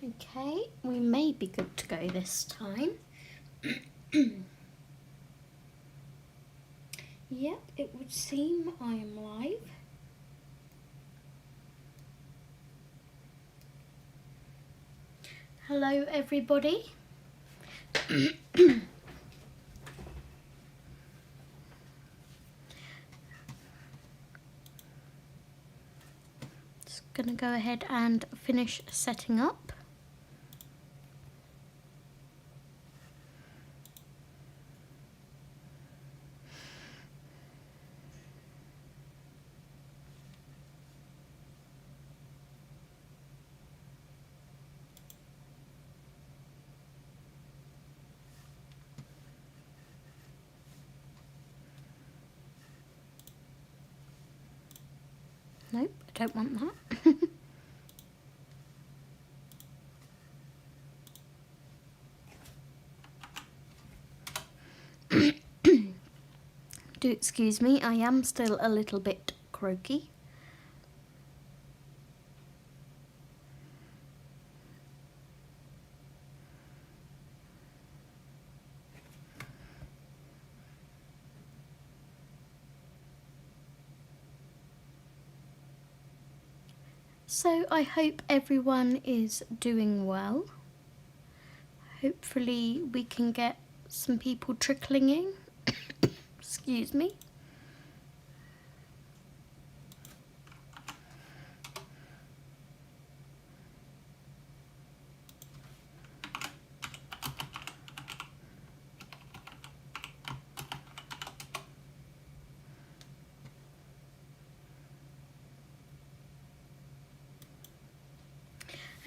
Okay, we may be good to go this time. Yep, it would seem I am live. Hello everybody. Just gonna go ahead and finish setting up. Nope, I don't want that. Do excuse me, I am still a little bit croaky. So I hope everyone is doing well. Hopefully we can get some people trickling in. Excuse me.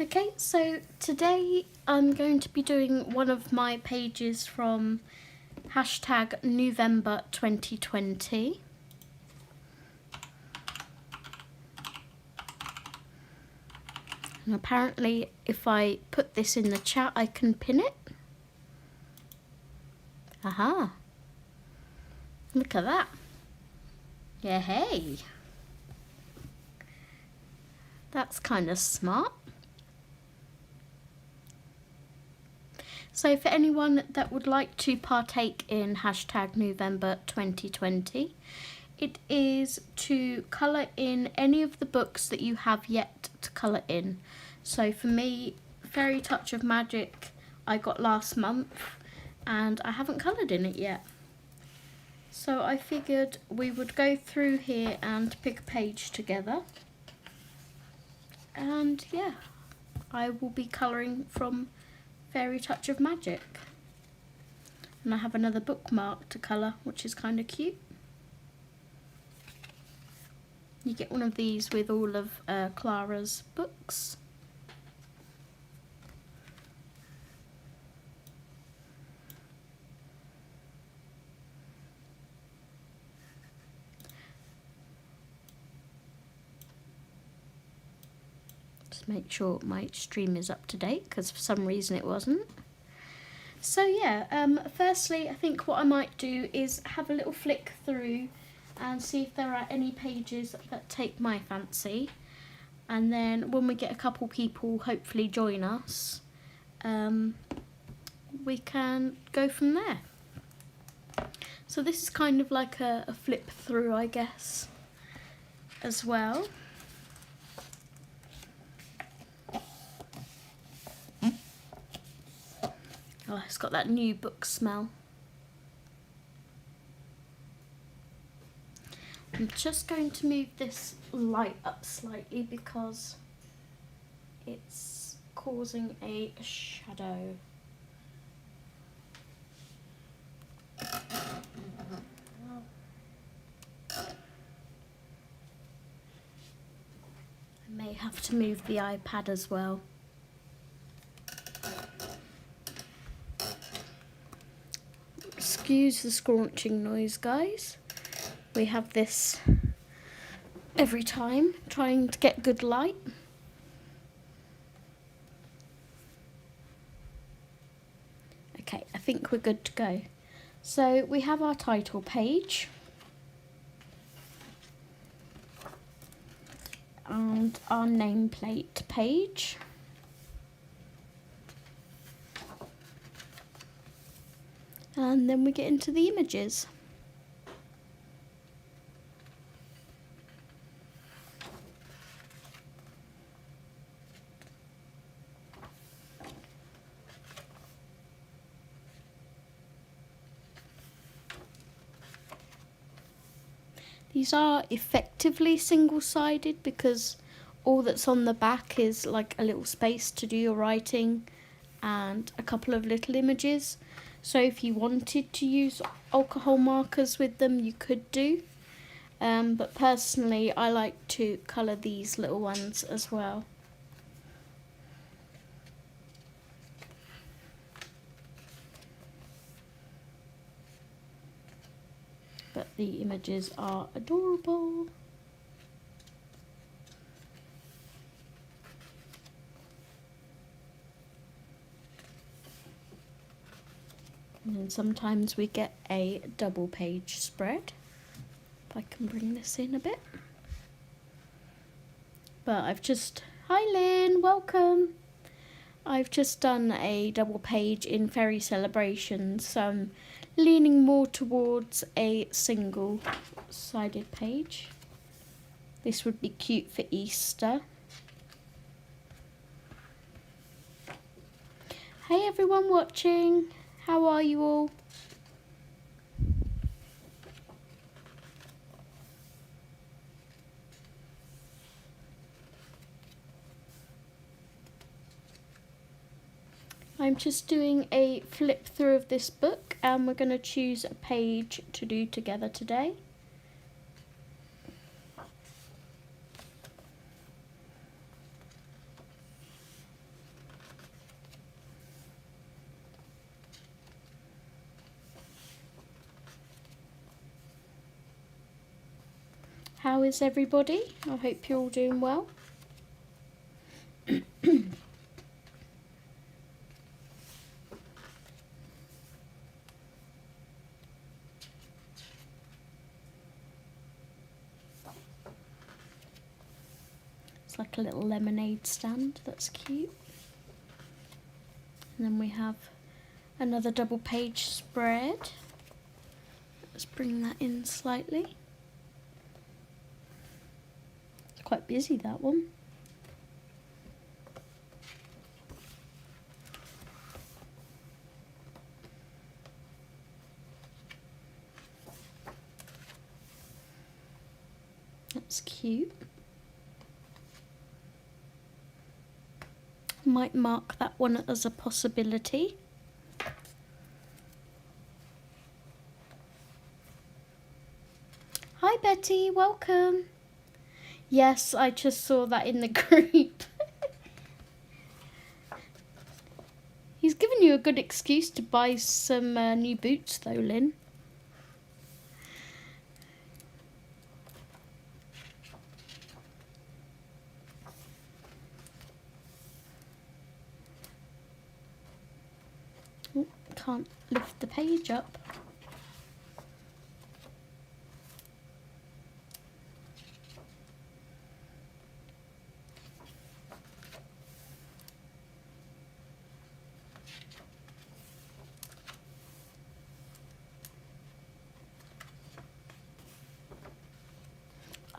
Okay, so today I'm going to be doing one of my pages from hashtag November 2020. And apparently if I put this in the chat I can pin it. Aha. Look at that. Yeah, hey. That's kind of smart. So for anyone that would like to partake in hashtag November 2020, it is to colour in any of the books that you have yet to colour in. So for me, Fairy Touch of Magic I got last month and I haven't coloured in it yet. So I figured we would go through here and pick a page together. And yeah, I will be colouring from Fairy Touch of Magic. And I have another bookmark to colour, which is kind of cute. You get one of these with all of Klara's books. Just make sure my stream is up to date, because for some reason it wasn't. So yeah, firstly I think what I might do is have a little flick through and see if there are any pages that take my fancy, and then when we get a couple people hopefully join us, we can go from there. So this is kind of like a flip through, I guess, as well. Oh, it's got that new book smell. I'm just going to move this light up slightly because it's causing a shadow. I may have to move the iPad as well. Excuse the scraunching noise, guys. We have this every time, trying to get good light. Okay, I think we're good to go. So we have our title page. And our nameplate page. And then we get into the images. These are effectively single-sided because all that's on the back is like a little space to do your writing and a couple of little images. So if you wanted to use alcohol markers with them, you could do. But personally, I like to colour these little ones as well. But the images are adorable. And then sometimes we get a double page spread. If I can bring this in a bit. But hi Lynn, welcome. I've just done a double page in Fairy Celebrations, so I'm leaning more towards a single-sided page. This would be cute for Easter. Hey everyone watching, how are you all? I'm just doing a flip through of this book and we're going to choose a page to do together today. How is everybody? I hope you're all doing well. It's like a little lemonade stand, that's cute. And then we have another double page spread. Let's bring that in slightly. It's quite busy, that one. That's cute. Might mark that one as a possibility. Hi Betty, welcome. Yes, I just saw that in the group. He's given you a good excuse to buy some new boots though, Lynn. Oh, can't lift the page up.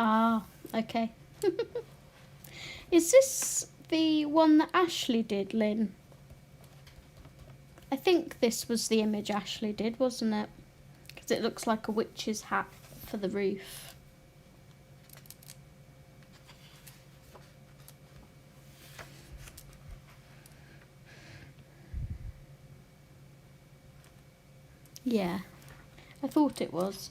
Ah, okay. Is this the one that Ashley did, Lynn? I think this was the image Ashley did, wasn't it? Because it looks like a witch's hat for the roof. Yeah, I thought it was.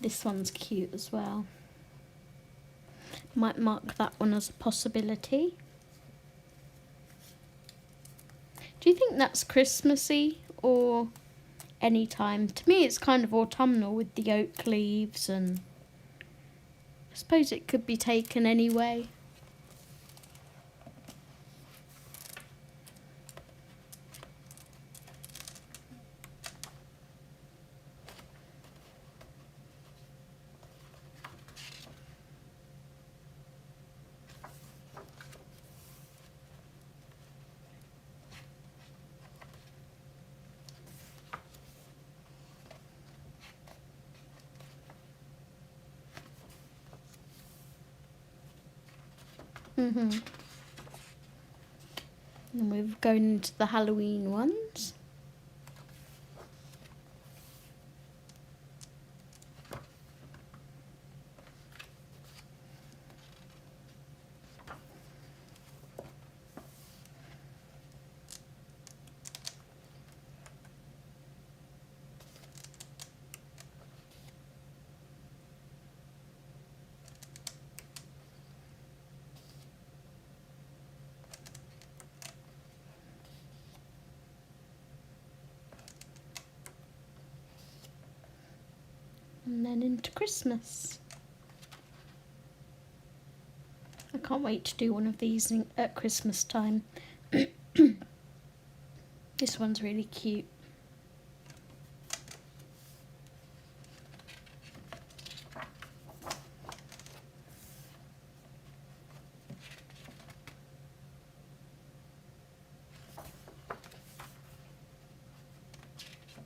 This one's cute as well. Might mark that one as a possibility. Do you think that's Christmassy or any time? To me it's kind of autumnal with the oak leaves, and I suppose it could be taken anyway. And we're going into the Halloween ones. And then into Christmas. I can't wait to do one of these at Christmas time. This one's really cute.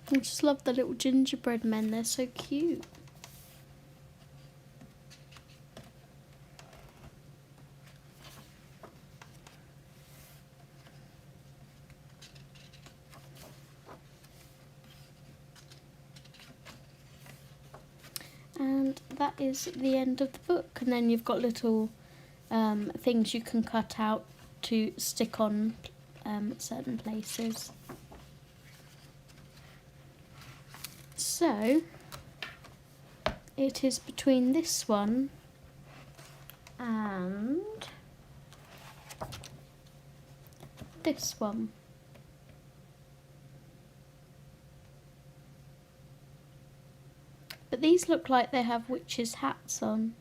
I just love the little gingerbread men, they're so cute. And that is the end of the book, and then you've got little things you can cut out to stick on certain places. So it is between this one and this one. But these look like they have witches' hats on.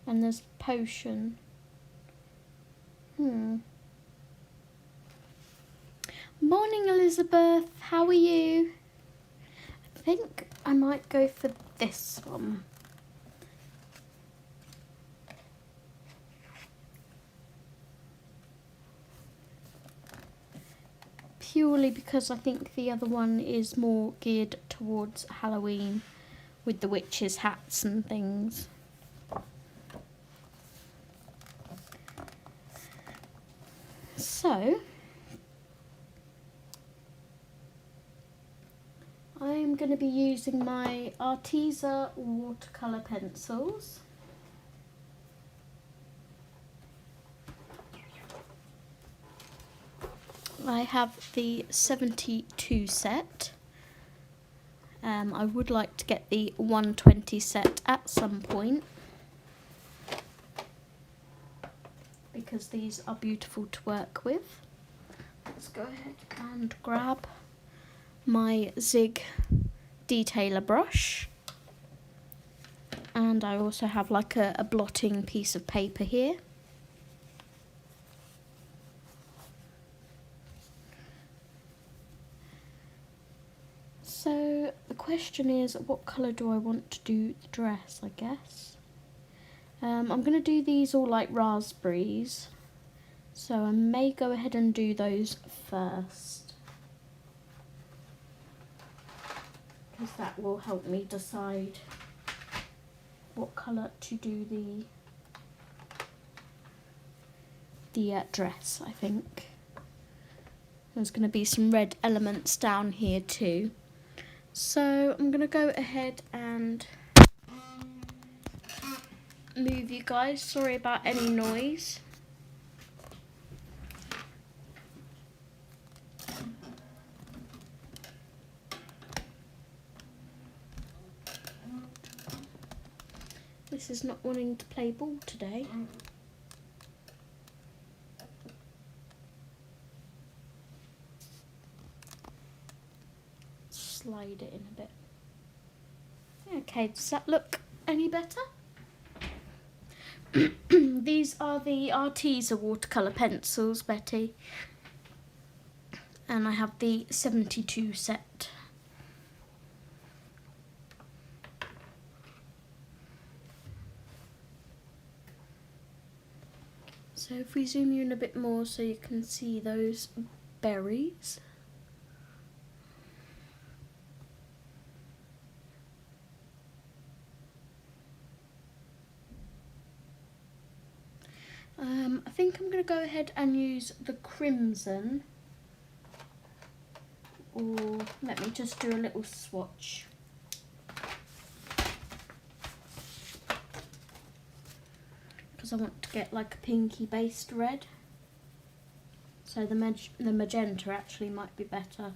And there's potion. Morning, Elizabeth. How are you? I think I might go for this one. Purely because I think the other one is more geared towards Halloween with the witches' hats and things. So I'm going to be using my Arteza watercolour pencils. I have the 72 set. I would like to get the 120 set at some point, because these are beautiful to work with. Let's go ahead and grab my Zig detailer brush, and I also have like a blotting piece of paper here. So the question is, what colour do I want to do the dress, I guess. I'm going to do these all like raspberries, so I may go ahead and do those first, because that will help me decide what colour to do the dress, I think. There's going to be some red elements down here too. So I'm going to go ahead and move you guys. Sorry about any noise. This is not wanting to play ball today. Slide it in a bit. Okay, does that look any better? These are the Arteza watercolour pencils, Betty. And I have the 72 set. So if we zoom you in a bit more so you can see those berries. I think I'm going to go ahead and use the crimson, or let me just do a little swatch. Because I want to get like a pinky based red. So the magenta actually might be better.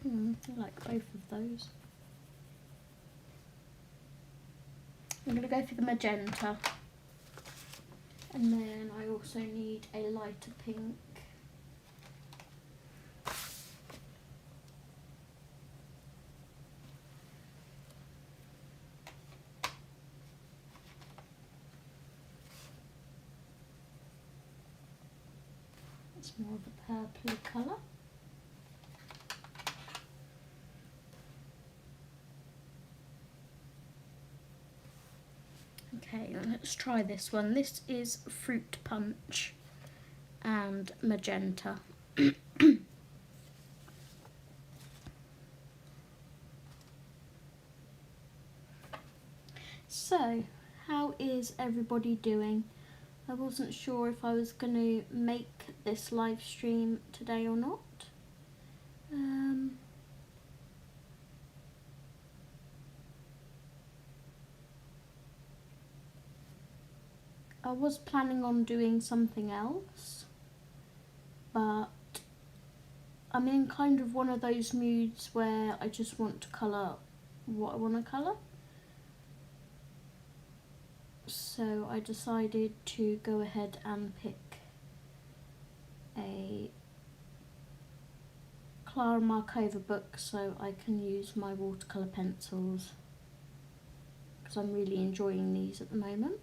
I like both of those. I'm going to go for the magenta. And then I also need a lighter pink. It's more of a purpley colour. Okay, let's try this one. This is Fruit Punch and Magenta. So, how is everybody doing? I wasn't sure if I was going to make this live stream today or not. I was planning on doing something else, but I'm in kind of one of those moods where I just want to colour what I want to colour. So I decided to go ahead and pick a Klara Markova book so I can use my watercolour pencils, because I'm really enjoying these at the moment.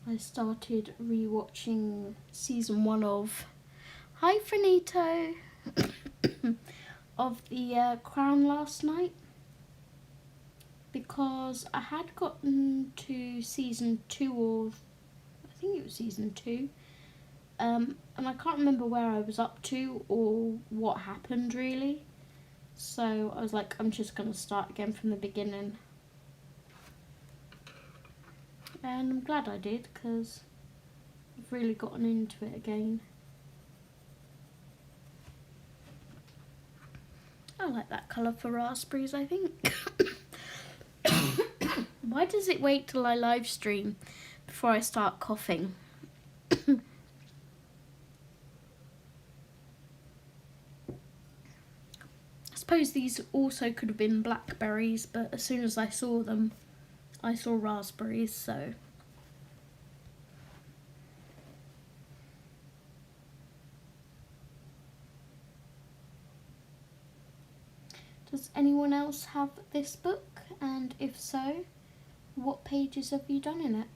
I started rewatching season 1 of Hi Finito of the Crown last night, because I had gotten to season 2 of, I think it was season 2, and I can't remember where I was up to or what happened really, so I was like, I'm just going to start again from the beginning. And I'm glad I did, because I've really gotten into it again. I like that colour for raspberries, I think. Why does it wait till I live stream before I start coughing? I suppose these also could have been blackberries, but as soon as I saw them, I saw raspberries, so. Does anyone else have this book? And if so, what pages have you done in it?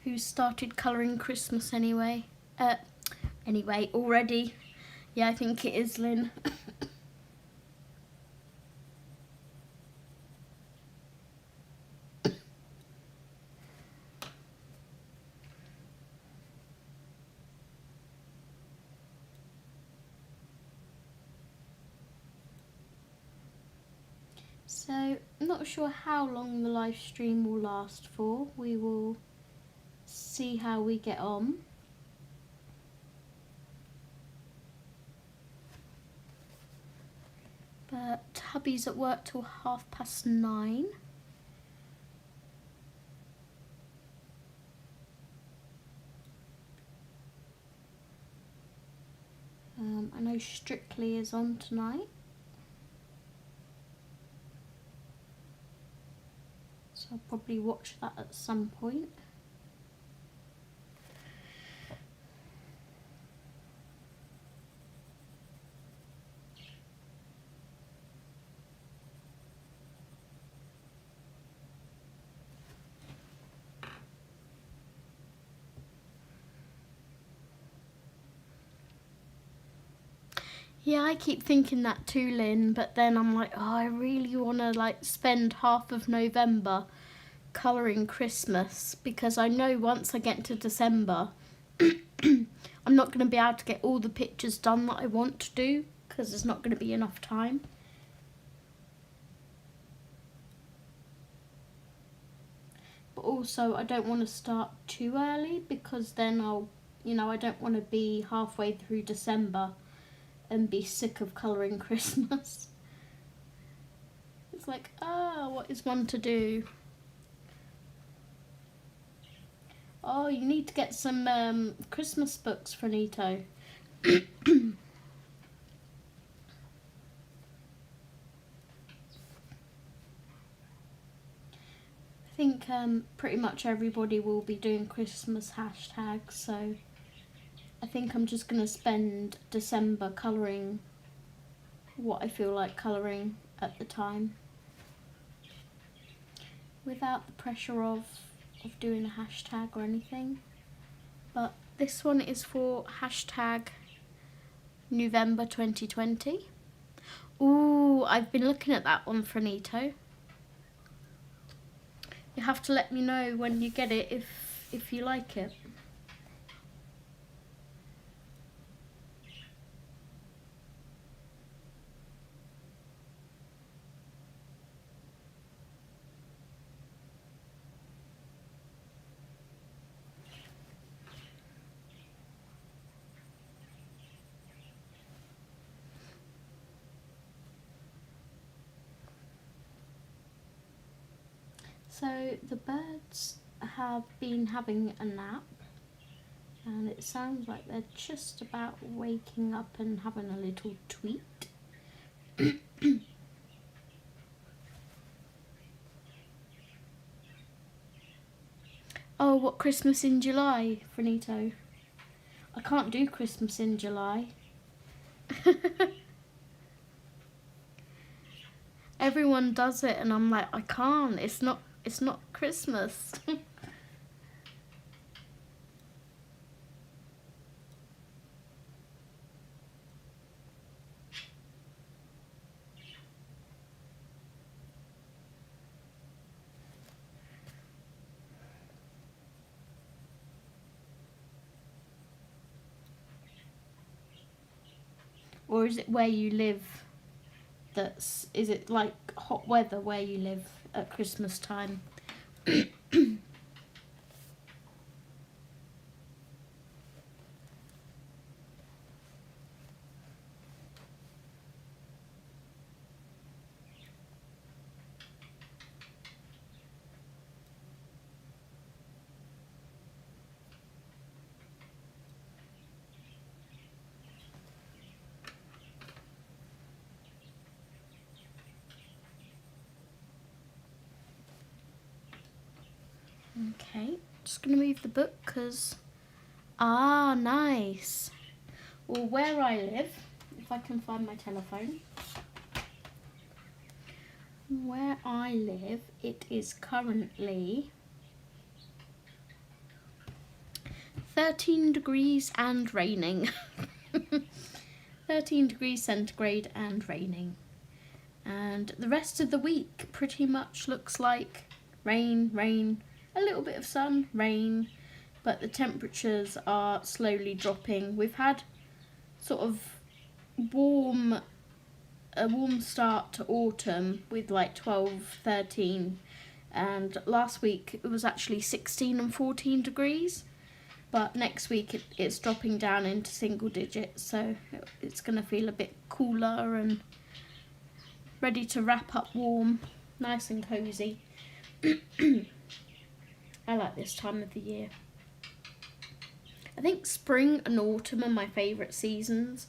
Who started colouring Christmas anyway? Already. Yeah, I think it is Lynn. So, I'm not sure how long the live stream will last for. We will see how we get on. But hubby's at work till 9:30. I know Strictly is on tonight. So I'll probably watch that at some point. Yeah, I keep thinking that too, Lynn, but then I'm like, oh, I really want to like spend half of November colouring Christmas, because I know once I get to December I'm not going to be able to get all the pictures done that I want to do, because there's not going to be enough time. But also I don't want to start too early, because then I don't want to be halfway through December and be sick of colouring Christmas. It's like, what is one to do? Oh, you need to get some Christmas books for Nito. I think pretty much everybody will be doing Christmas hashtags, so I think I'm just going to spend December colouring what I feel like colouring at the time, without the pressure of doing a hashtag or anything. But this one is for hashtag November 2020. Ooh, I've been looking at that one for Nito. You have to let me know when you get it if you like it. So the birds have been having a nap, and it sounds like they're just about waking up and having a little tweet. Oh, what, Christmas in July, Finito? I can't do Christmas in July. Everyone does it and I'm like, I can't, it's not Christmas. Or is it where you live? Is it like hot weather where you live at Christmas time? Okay, just gonna move the book because, nice. Well, where I live, if I can find my telephone, where I live, it is currently 13 degrees and raining. 13 degrees centigrade and raining. And the rest of the week pretty much looks like rain, rain, a little bit of sun, rain, but the temperatures are slowly dropping. We've had sort of a warm start to autumn with like 12, 13, and last week it was actually 16 and 14 degrees, but next week it's dropping down into single digits, so it's going to feel a bit cooler and ready to wrap up warm, nice and cozy. I like this time of the year. I think spring and autumn are my favourite seasons,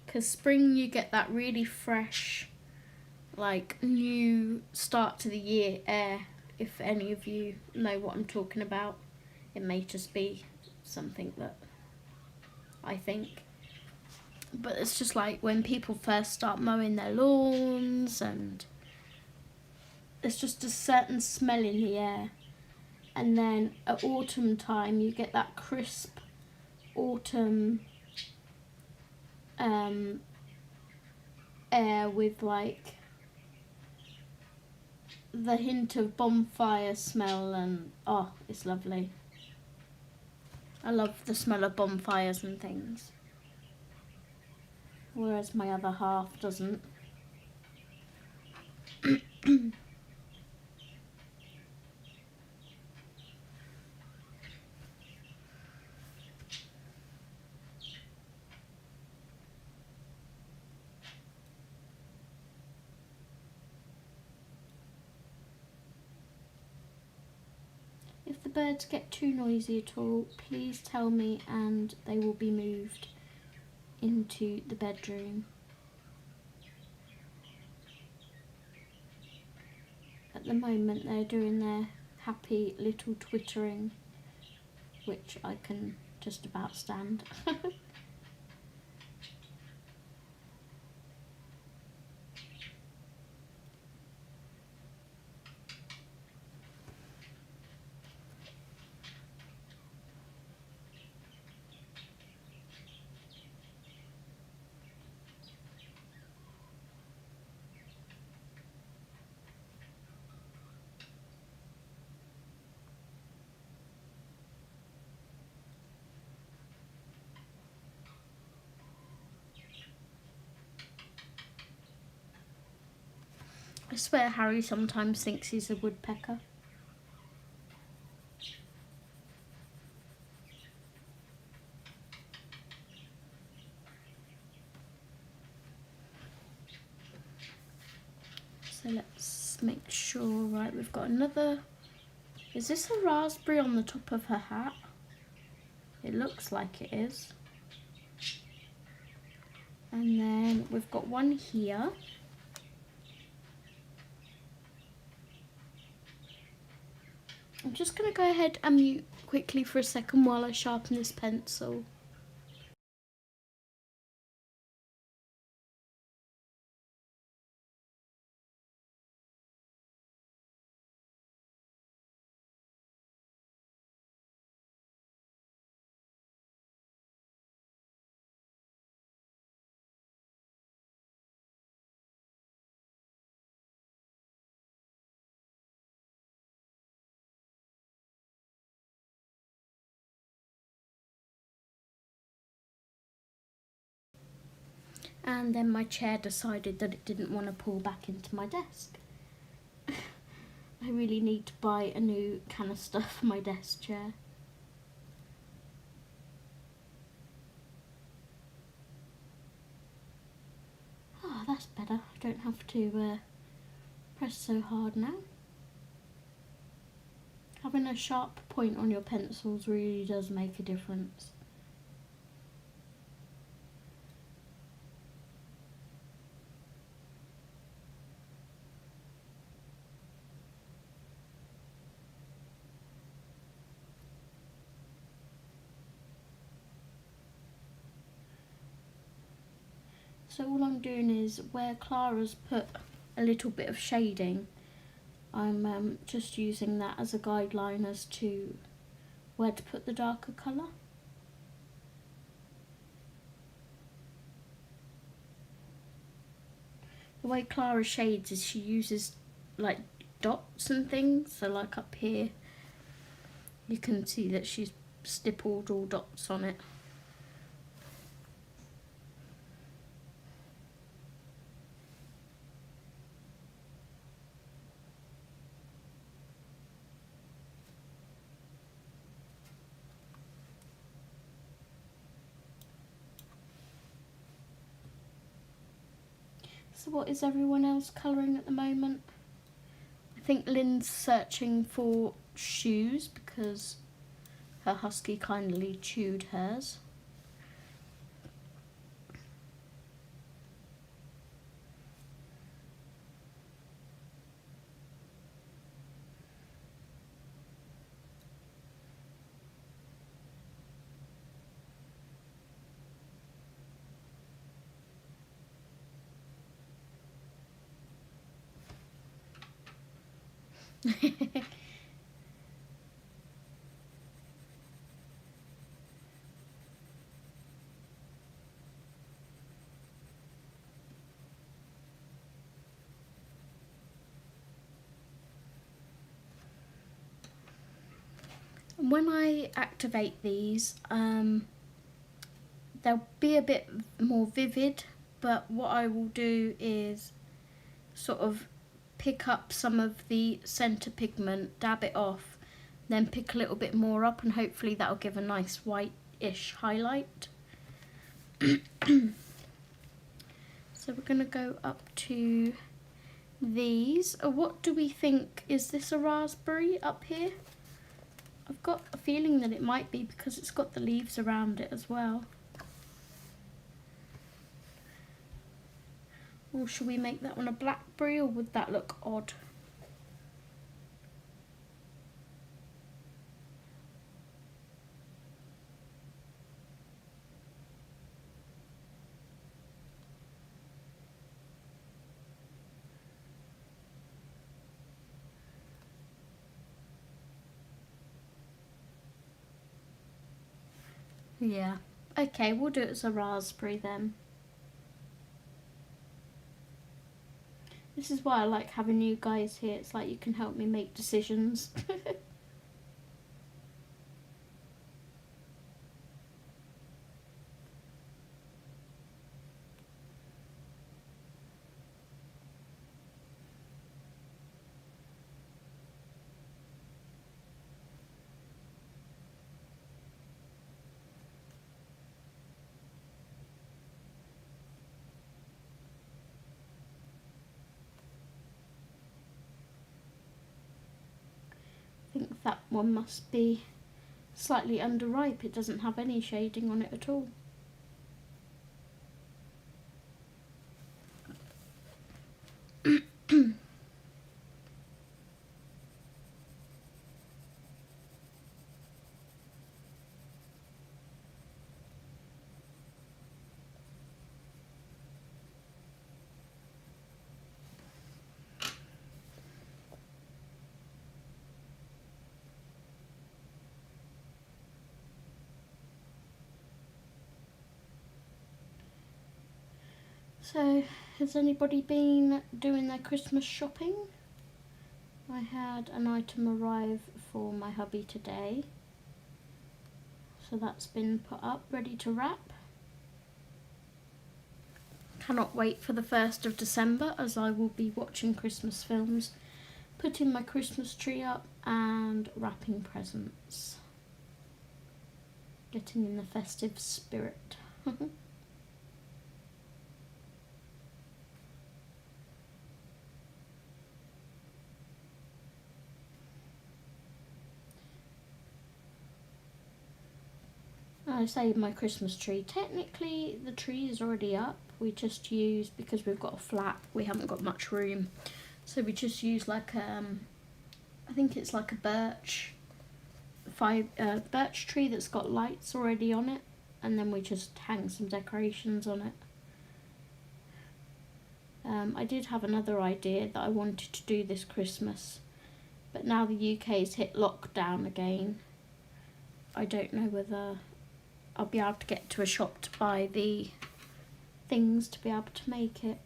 because spring you get that really fresh, like new start to the year air, if any of you know what I'm talking about. It may just be something that I think. But it's just like when people first start mowing their lawns, and there's just a certain smell in the air. And then at autumn time you get that crisp autumn air with like the hint of bonfire smell, and oh, it's lovely. I love the smell of bonfires and things, whereas my other half doesn't. If the birds get too noisy at all, please tell me and they will be moved into the bedroom. At the moment they're doing their happy little twittering, which I can just about stand. I swear Harry sometimes thinks he's a woodpecker. So let's make sure, right, we've got another. Is this a raspberry on the top of her hat? It looks like it is. And then we've got one here. I'm just going to go ahead and mute quickly for a second while I sharpen this pencil. And then my chair decided that it didn't want to pull back into my desk. I really need to buy a new canister for my desk chair. Ah, that's better. I don't have to press so hard now. Having a sharp point on your pencils really does make a difference. So all I'm doing is where Klara's put a little bit of shading, I'm just using that as a guideline as to where to put the darker colour. The way Klara shades is she uses like dots and things, so like up here you can see that she's stippled all dots on it. So what is everyone else colouring at the moment? I think Lynn's searching for shoes because her husky kindly chewed hers. When I activate these, they'll be a bit more vivid, but what I will do is sort of pick up some of the centre pigment, dab it off, then pick a little bit more up, and hopefully that'll give a nice white-ish highlight. So we're going to go up to these. What do we think? Is this a raspberry up here? I've got a feeling that it might be because it's got the leaves around it as well. Or should we make that one a blackberry, or would that look odd? Yeah. Okay, we'll do it as a raspberry then. This is why I like having you guys here. It's like you can help me make decisions. I think that one must be slightly underripe. It doesn't have any shading on it at all. So, has anybody been doing their Christmas shopping? I had an item arrive for my hubby today. So that's been put up, ready to wrap. Cannot wait for the 1st of December, as I will be watching Christmas films, putting my Christmas tree up and wrapping presents. Getting in the festive spirit. I say my Christmas tree. Technically the tree is already up. We just use, because we've got a flat, we haven't got much room. So we just use like I think it's like a birch tree that's got lights already on it, and then we just hang some decorations on it. I did have another idea that I wanted to do this Christmas, but now the UK's hit lockdown again, I don't know whether I'll be able to get to a shop to buy the things to be able to make it.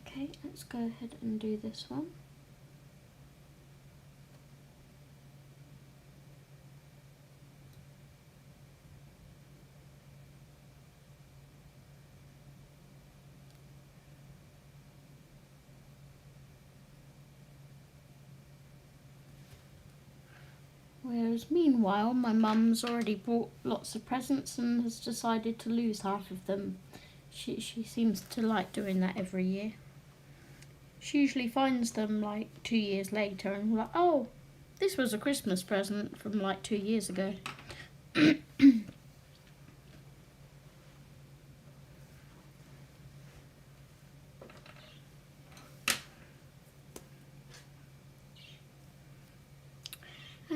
Okay, let's go ahead and do this one. Whereas meanwhile, my mum's already bought lots of presents and has decided to lose half of them. She seems to like doing that every year. She usually finds them like 2 years later and like, oh, this was a Christmas present from like 2 years ago.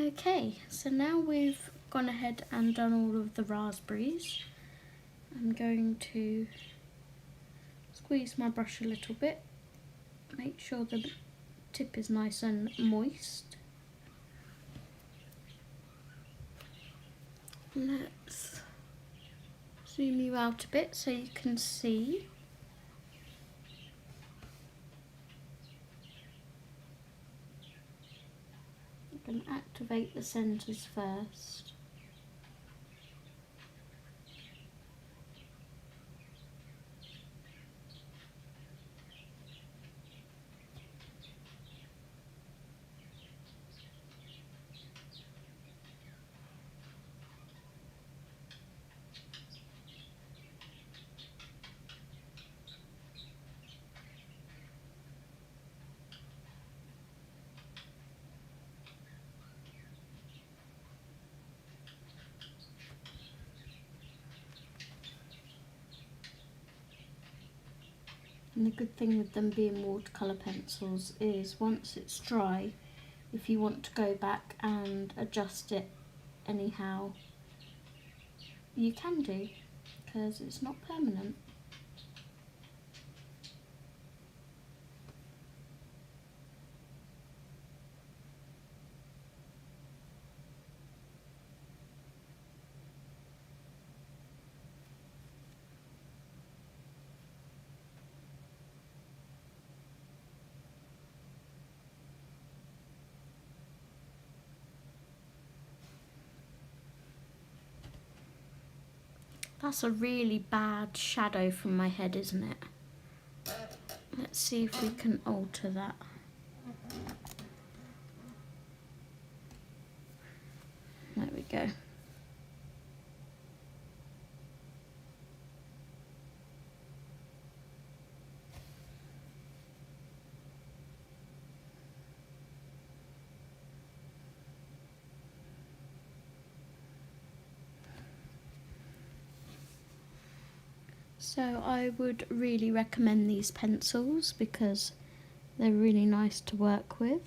Okay, so now we've gone ahead and done all of the raspberries, I'm going to squeeze my brush a little bit, make sure the tip is nice and moist. Let's zoom you out a bit so you can see. I'm going to activate the centres first. And the good thing with them being watercolour pencils is once it's dry, if you want to go back and adjust it anyhow, you can do, because it's not permanent. That's a really bad shadow from my head, isn't it? Let's see if we can alter that. There we go. So I would really recommend these pencils because they're really nice to work with.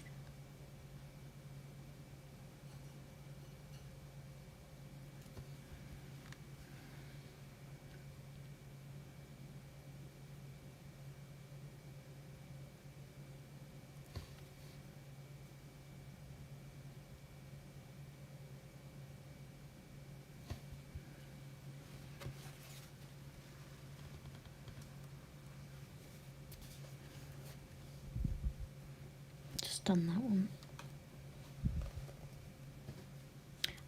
Done that one.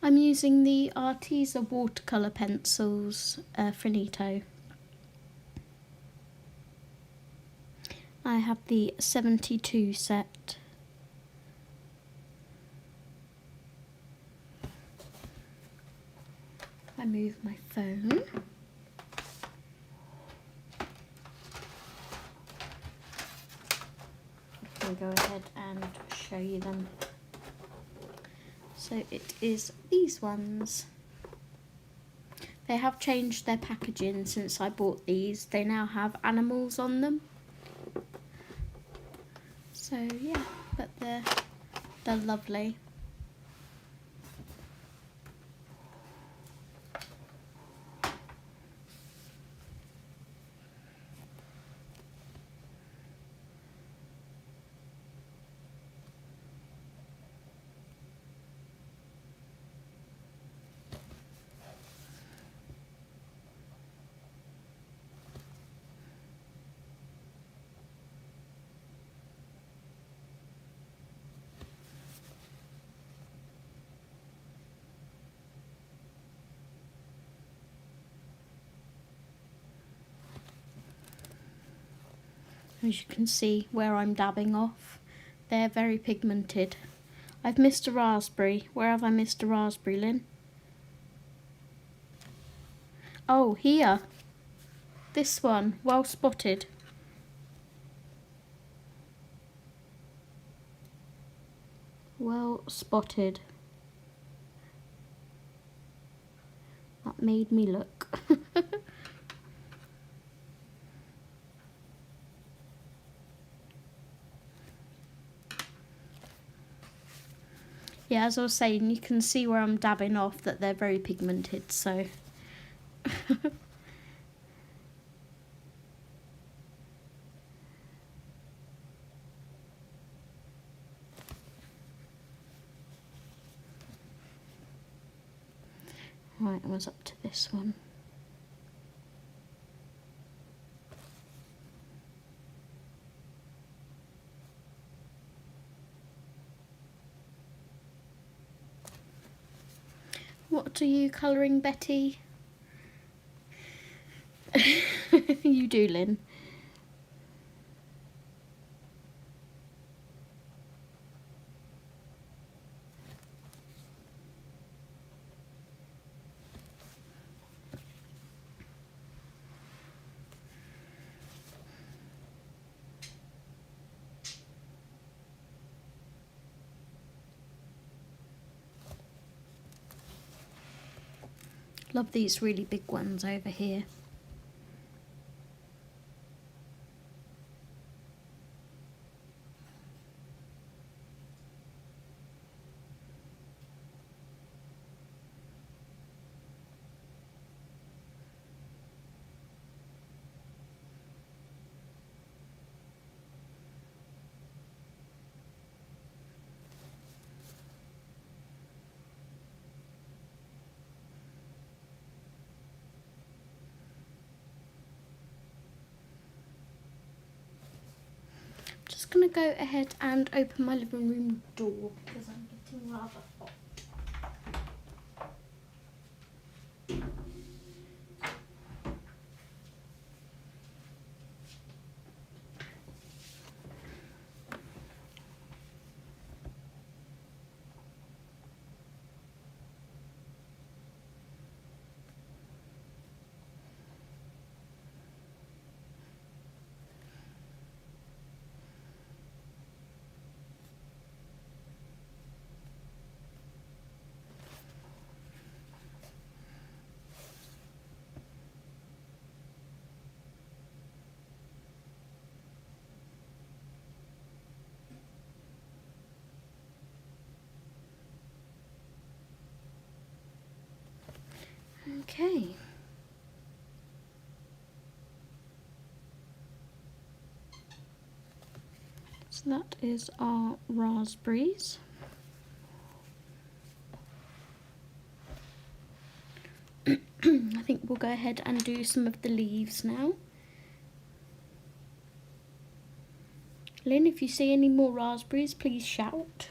I'm using the Arteza watercolour pencils, Finito. I have the 72 set. I move my phone. I'll go ahead and show you them. So it is these ones. They have changed their packaging since I bought these. They now have animals on them. So yeah, but they're lovely. As you can see where I'm dabbing off, they're very pigmented. I've missed a raspberry. Where have I missed a raspberry, Lynn? Oh, here. This one, well spotted. Well spotted. That made me look. Yeah, as I was saying, you can see where I'm dabbing off that they're very pigmented, so... Right, I was up to this one. What are you colouring, Betty? You do, Lynn. Love these really big ones over here. Just gonna go ahead and open my living room door because I'm getting rather hot. Okay. So that is our raspberries. I think we'll go ahead and do some of the leaves now. Lynn, if you see any more raspberries, please shout.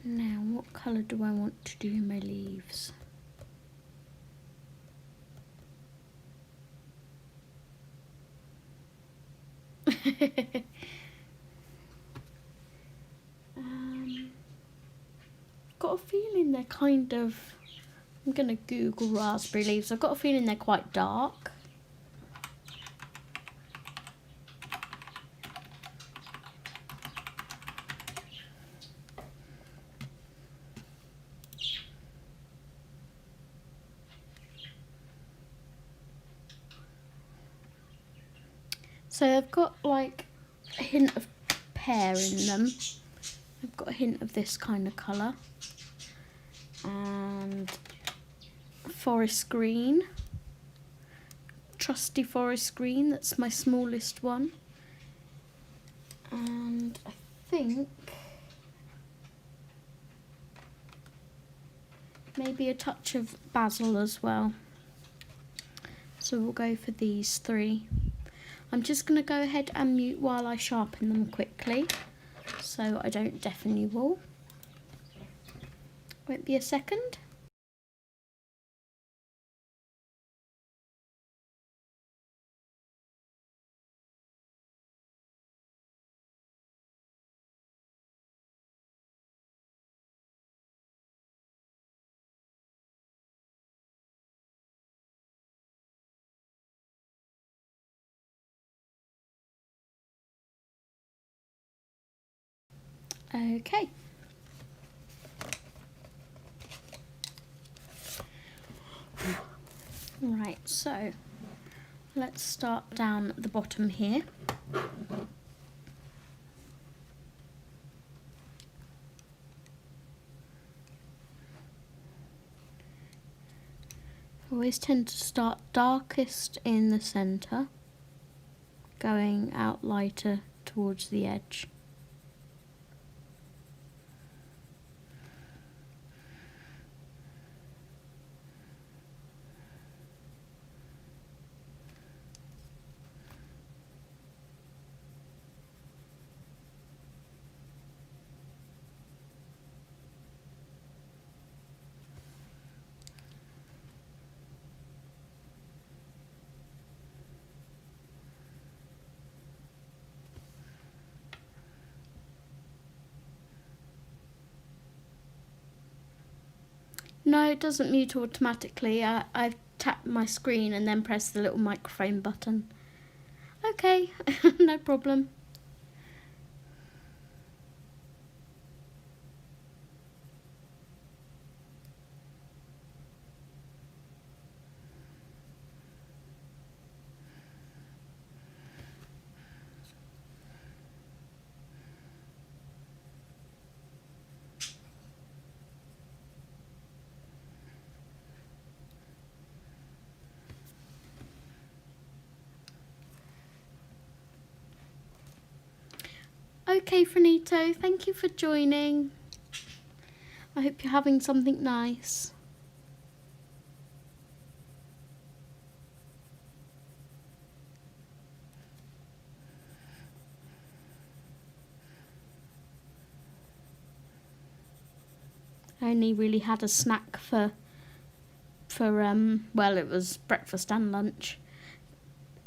Now, what colour do I want to do in my leaves? Got a feeling they're kind of... I'm going to Google raspberry leaves. I've got a feeling they're quite dark. So I've got like a hint of pear in them. I've got a hint of this kind of colour. And forest green. Trusty forest green, that's my smallest one. And I think maybe a touch of basil as well. So we'll go for these three. I'm just going to go ahead and mute while I sharpen them quickly, so I don't deafen you all. Won't be a second. Okay. Right, so let's start down at the bottom here. I always tend to start darkest in the centre, going out lighter towards the edge. No, it doesn't mute automatically. I've tapped my screen and then pressed the little microphone button. Okay, no problem. Okay, Finito, thank you for joining. I hope you're having something nice. I only really had a snack for well, it was breakfast and lunch.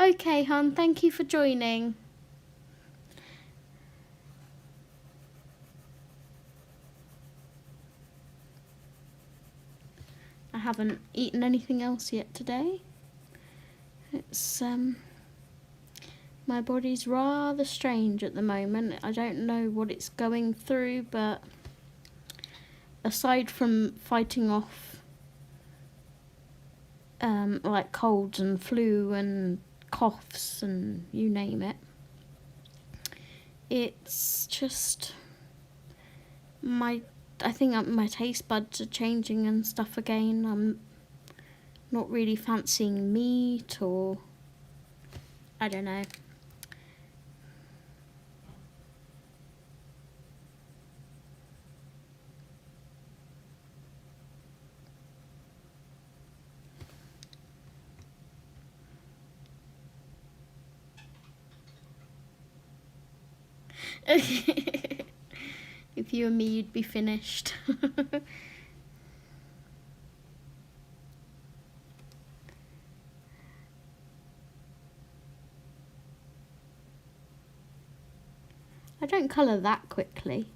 Okay, hon, thank you for joining. I haven't eaten anything else yet today. It's my body's rather strange at the moment. I don't know what it's going through, but aside from fighting off like colds and flu and coughs and you name it, it's just I think my taste buds are changing and stuff again. I'm not really fancying meat, or I don't know. If you and me, you'd be finished. I don't colour that quickly.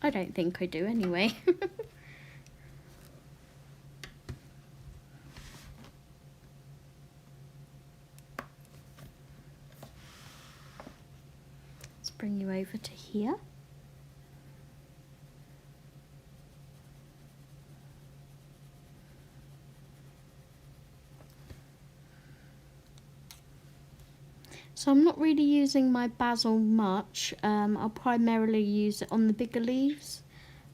I don't think I do anyway. Let's bring you over to here. So I'm not really using my basil much. I'll primarily use it on the bigger leaves.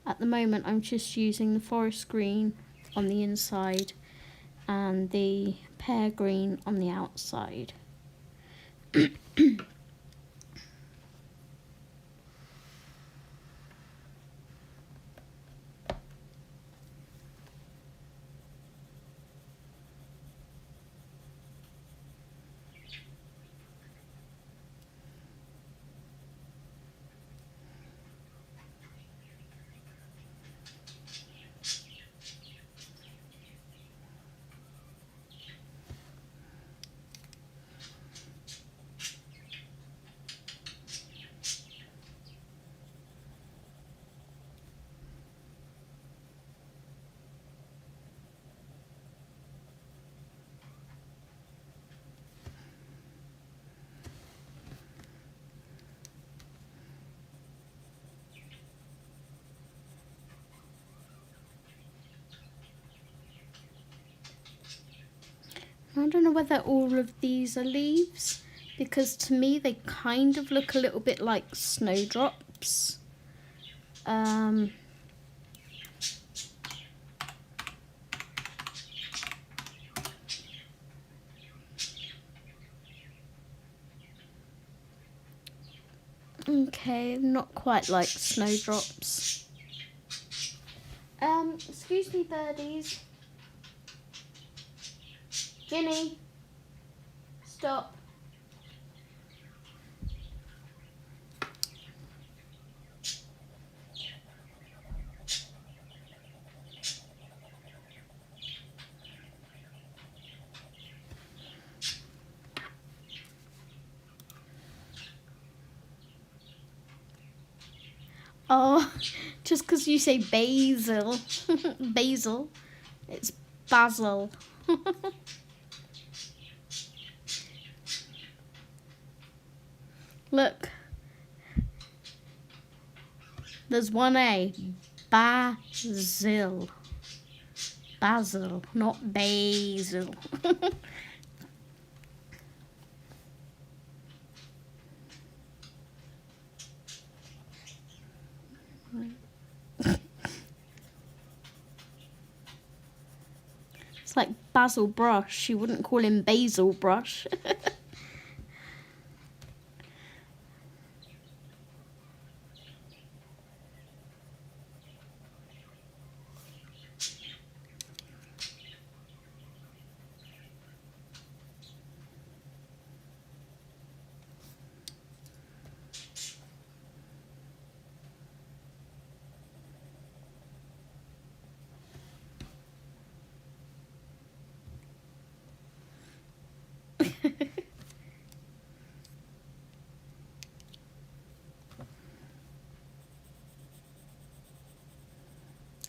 At the moment I'm just using the forest green on the inside and the pear green on the outside. I don't know whether all of these are leaves, because to me they kind of look a little bit like snowdrops. Okay, not quite like snowdrops. Excuse me, birdies. Ginny, stop. Oh, just because you say basil. Basil. It's basil. Look. There's one A. Basil. Basil, not basil. It's like Basil Brush. You wouldn't call him Basil Brush.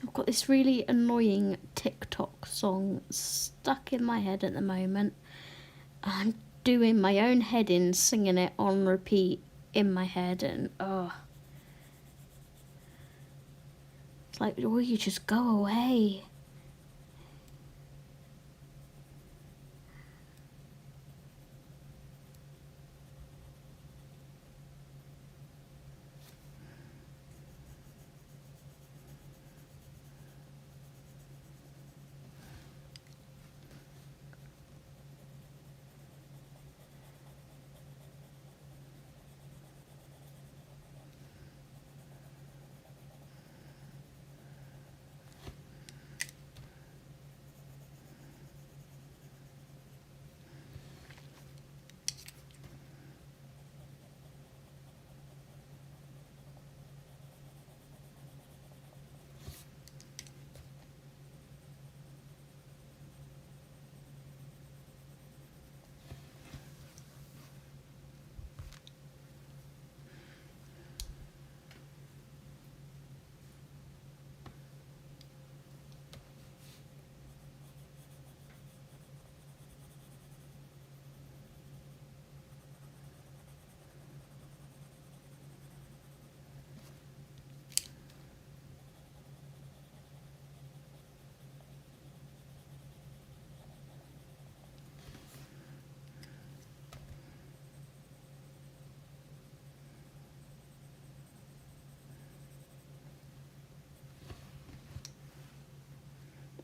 I've got this really annoying TikTok song stuck in my head at the moment. I'm doing my own head in, singing it on repeat in my head, and it's like, will you just go away?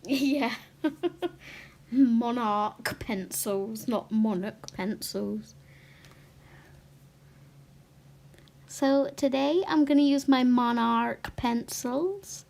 Yeah. Monarch pencils, not monarch pencils. So today I'm going to use my Monarch pencils.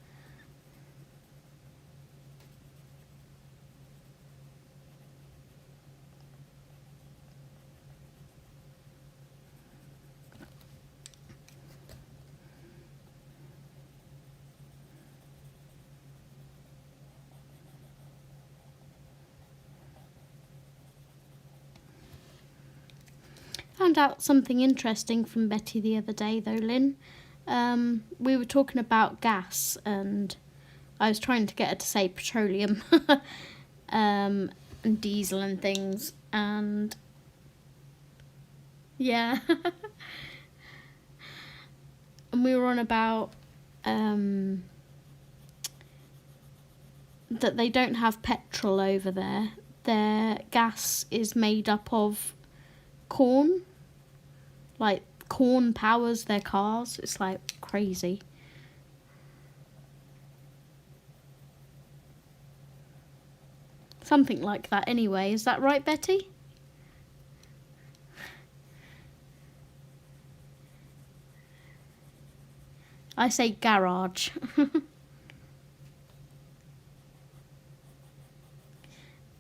Found out something interesting from Betty the other day though, Lynn. We were talking about gas and I was trying to get her to say petroleum and diesel and things, and yeah. And we were on about that they don't have petrol over there, their gas is made up of corn. Like, corn powers their cars. It's like crazy. Something like that anyway. Is that right, Betty? I say garage.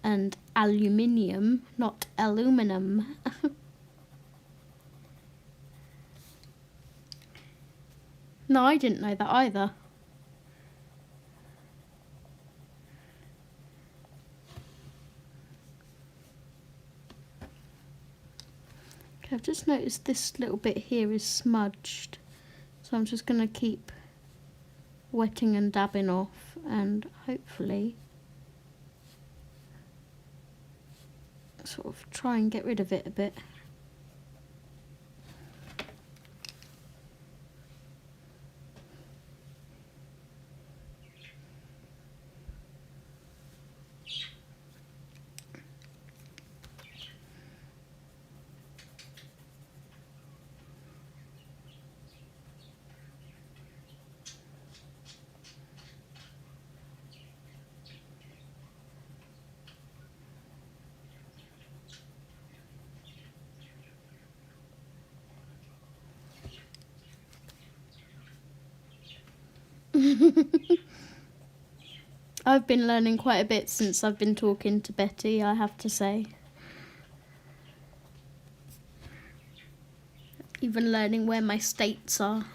And aluminium, not aluminum. No, I didn't know that either. Okay, I've just noticed this little bit here is smudged. So I'm just going to keep wetting and dabbing off, and hopefully sort of try and get rid of it a bit. I've been learning quite a bit since I've been talking to Betty, I have to say. Even learning where my states are.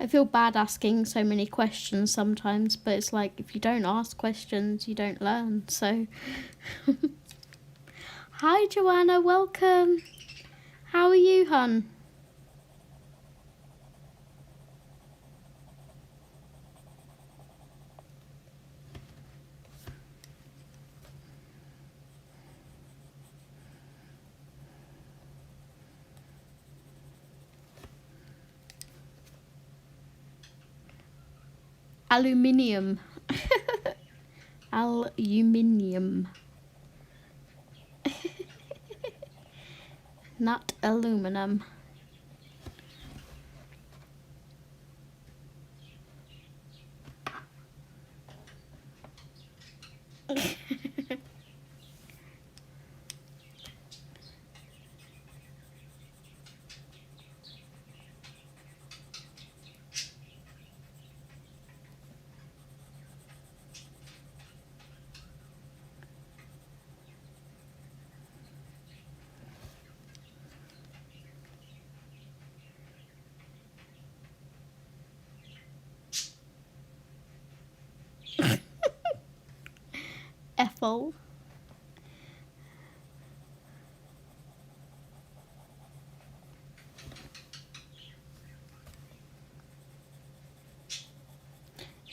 I feel bad asking so many questions sometimes, but it's like, if you don't ask questions, you don't learn, so... Hi Joanna, welcome! How are you, hun? Aluminium. Aluminium. Not aluminum. Ethel.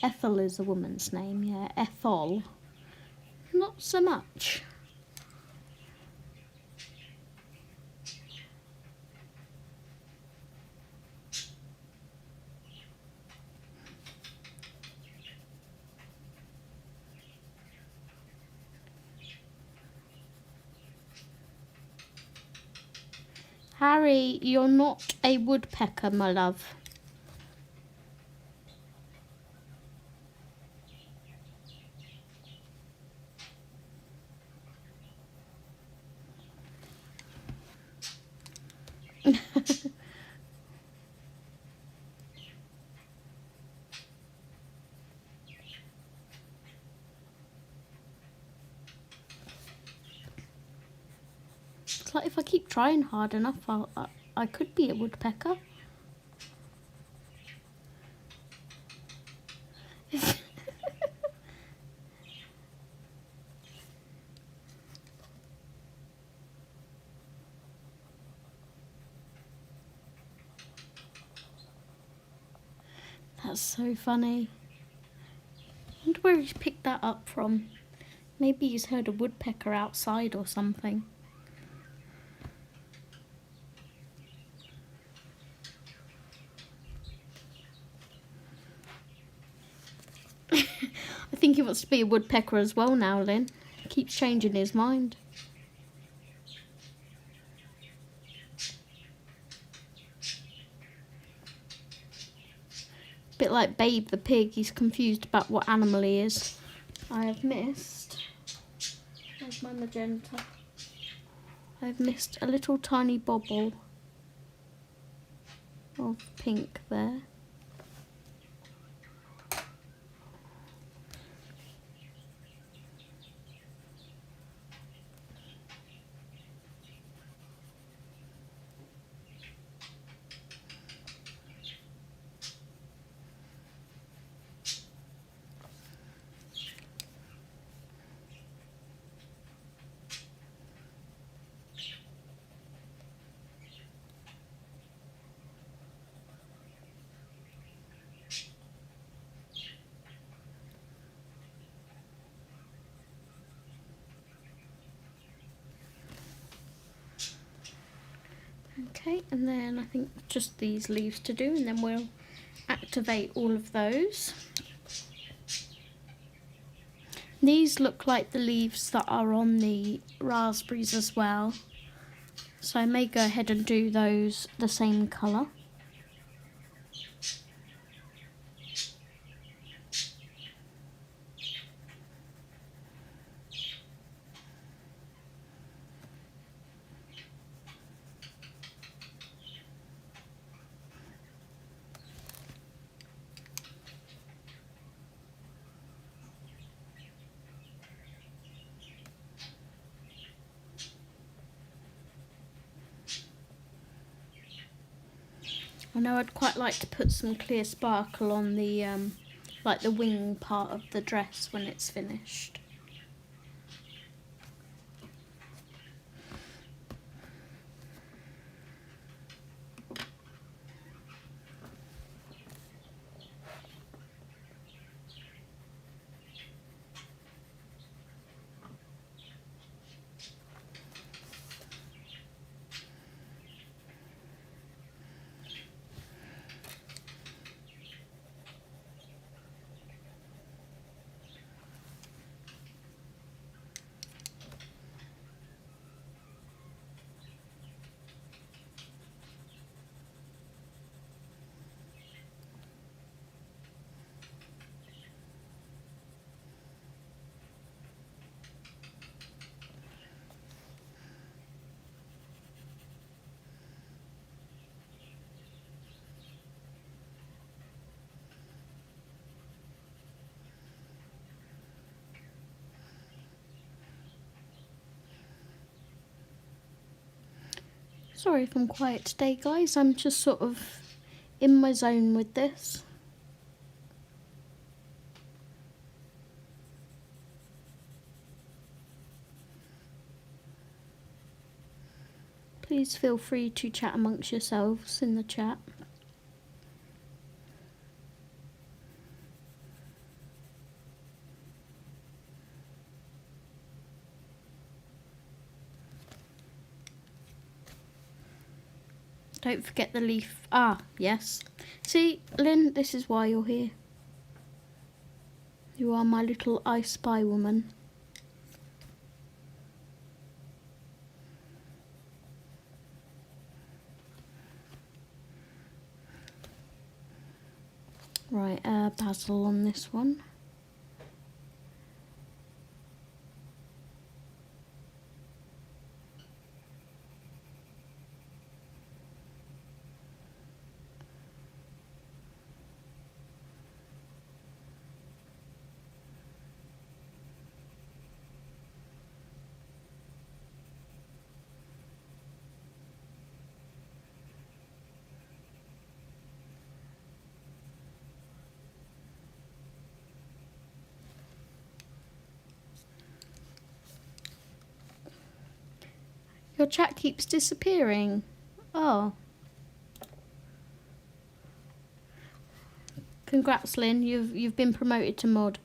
Ethel is a woman's name, yeah. Ethel. Not so much. Harry, you're not a woodpecker, my love. It's like if I keep trying hard enough, I could be a woodpecker. That's so funny. I wonder where he's picked that up from. Maybe he's heard a woodpecker outside or something. think he wants to be a woodpecker as well now, Lynn. He keeps changing his mind. Bit like Babe the pig, he's confused about what animal he is. I have missed... Where's my magenta? I've missed a little tiny bobble of pink there. Okay, and then I think just these leaves to do, and then we'll activate all of those. These look like the leaves that are on the raspberries as well, so I may go ahead and do those the same colour. I know I'd quite like to put some clear sparkle on the like the wing part of the dress when it's finished. Sorry if I'm quiet today, guys. I'm just sort of in my zone with this. Please feel free to chat amongst yourselves in the chat. Don't forget the leaf. Ah, yes. See, Lynn, this is why you're here. You are my little I Spy woman. Right, basil on this one. Your chat keeps disappearing. Oh. Congrats, Lynn. You've been promoted to mod.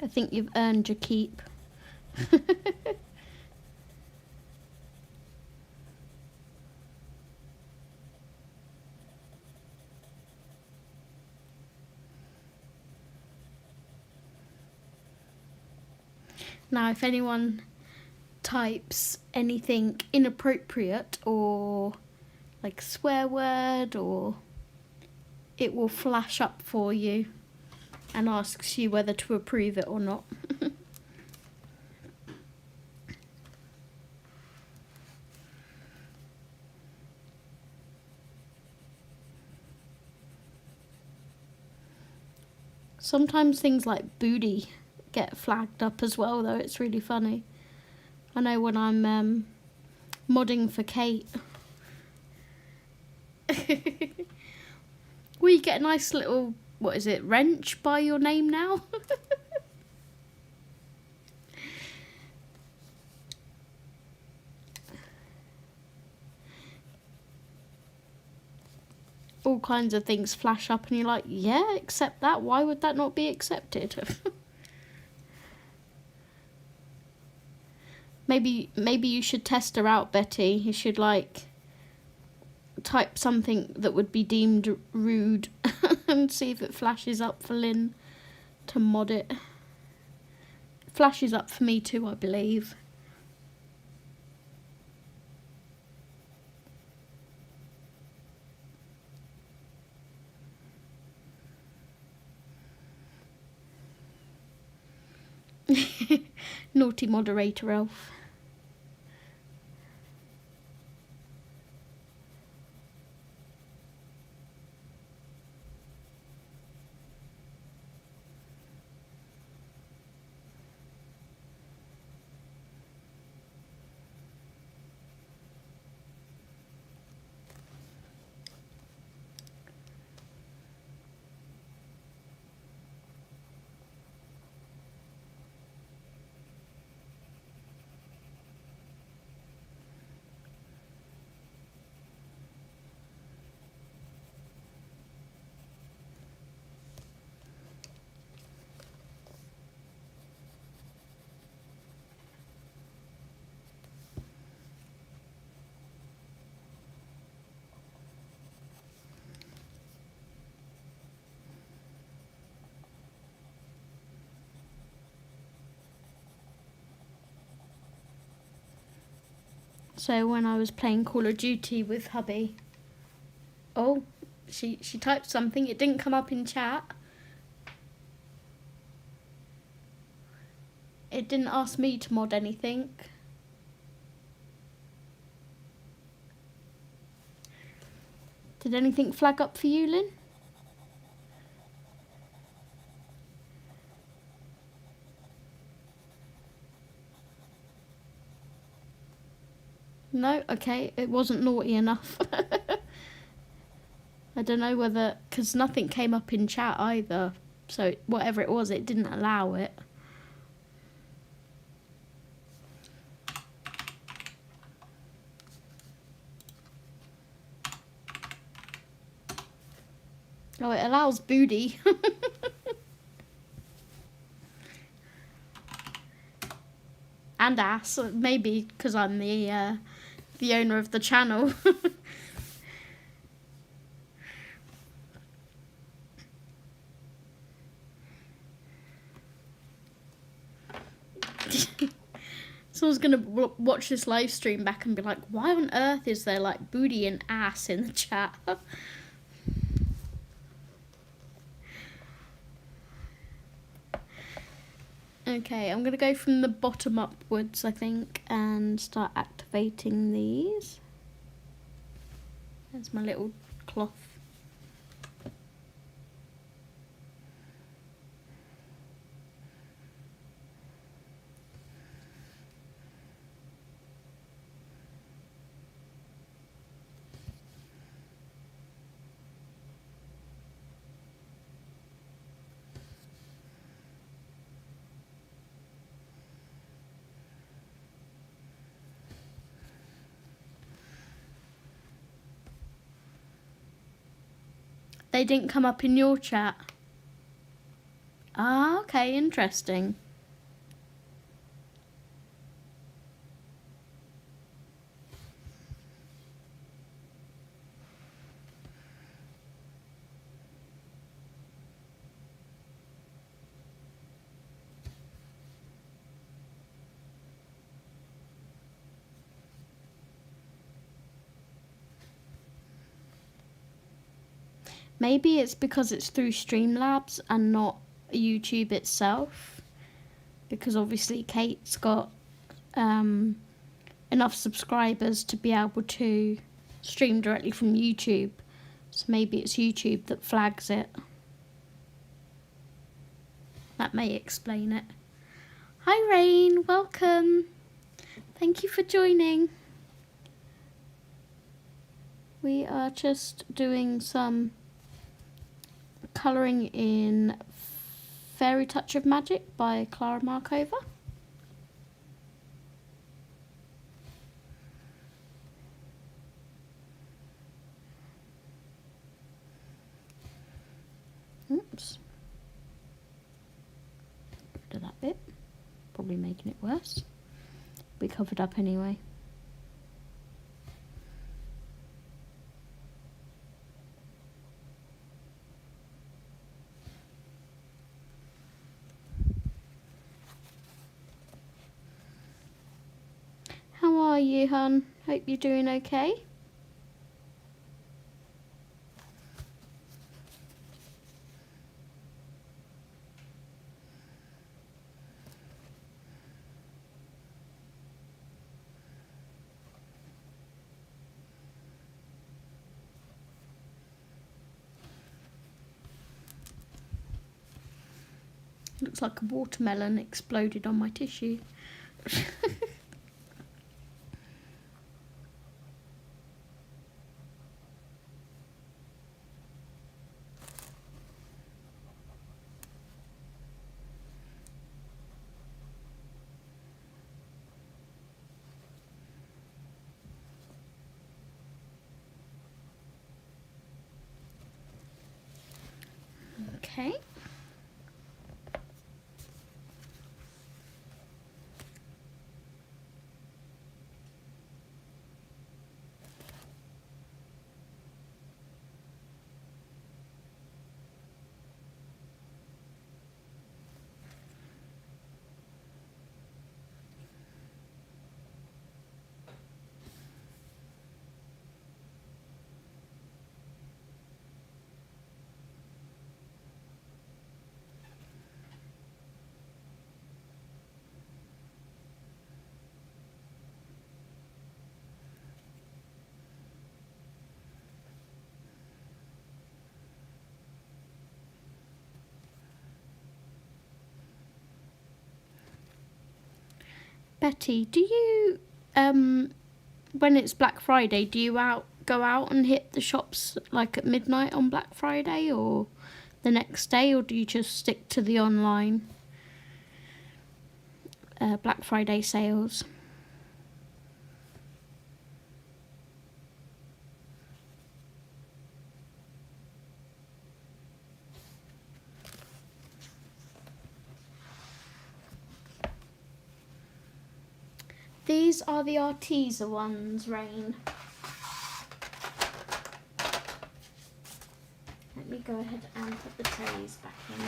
I think you've earned your keep. Now, if anyone types anything inappropriate or like swear word, or it will flash up for you and asks you whether to approve it or not. Sometimes things like booty get flagged up as well, though. It's really funny. I know when I'm modding for Kate, we get a nice little, what is it, wrench by your name now? All kinds of things flash up and you're like, yeah, accept that. Why would that not be accepted? Maybe you should test her out, Betty. You should like type something that would be deemed rude and see if it flashes up for Lynn to mod it. It flashes up for me too, I believe. Naughty moderator elf. So when I was playing Call of Duty with hubby, oh, she typed something, it didn't come up in chat. It didn't ask me to mod anything. Did anything flag up for you, Lynn? No? Okay, it wasn't naughty enough. I don't know whether, because nothing came up in chat either, so whatever it was, it didn't allow it. Oh, it allows booty. And ass, maybe because I'm the owner of the channel. Someone's gonna watch this live stream back and be like, why on earth is there like booty and ass in the chat? Okay, I'm gonna go from the bottom upwards, I think, and start activating these. There's my little cloth. They didn't come up in your chat. Ah, okay, interesting. Maybe it's because it's through Streamlabs and not YouTube itself. Because obviously Kate's got enough subscribers to be able to stream directly from YouTube. So maybe it's YouTube that flags it. That may explain it. Hi Rain, welcome. Thank you for joining. We are just doing some colouring in Fairy Touch of Magic by Klara Markova. Oops. Get rid of that bit. Probably making it worse. We covered up anyway. How are you, hon? Hope you're doing okay. Looks like a watermelon exploded on my tissue. Okay. Betty, do you, when it's Black Friday, do you go out and hit the shops like at midnight on Black Friday or the next day, or do you just stick to the online Black Friday sales? These are the Arteza ones, Rain. Let me go ahead and put the trays back in.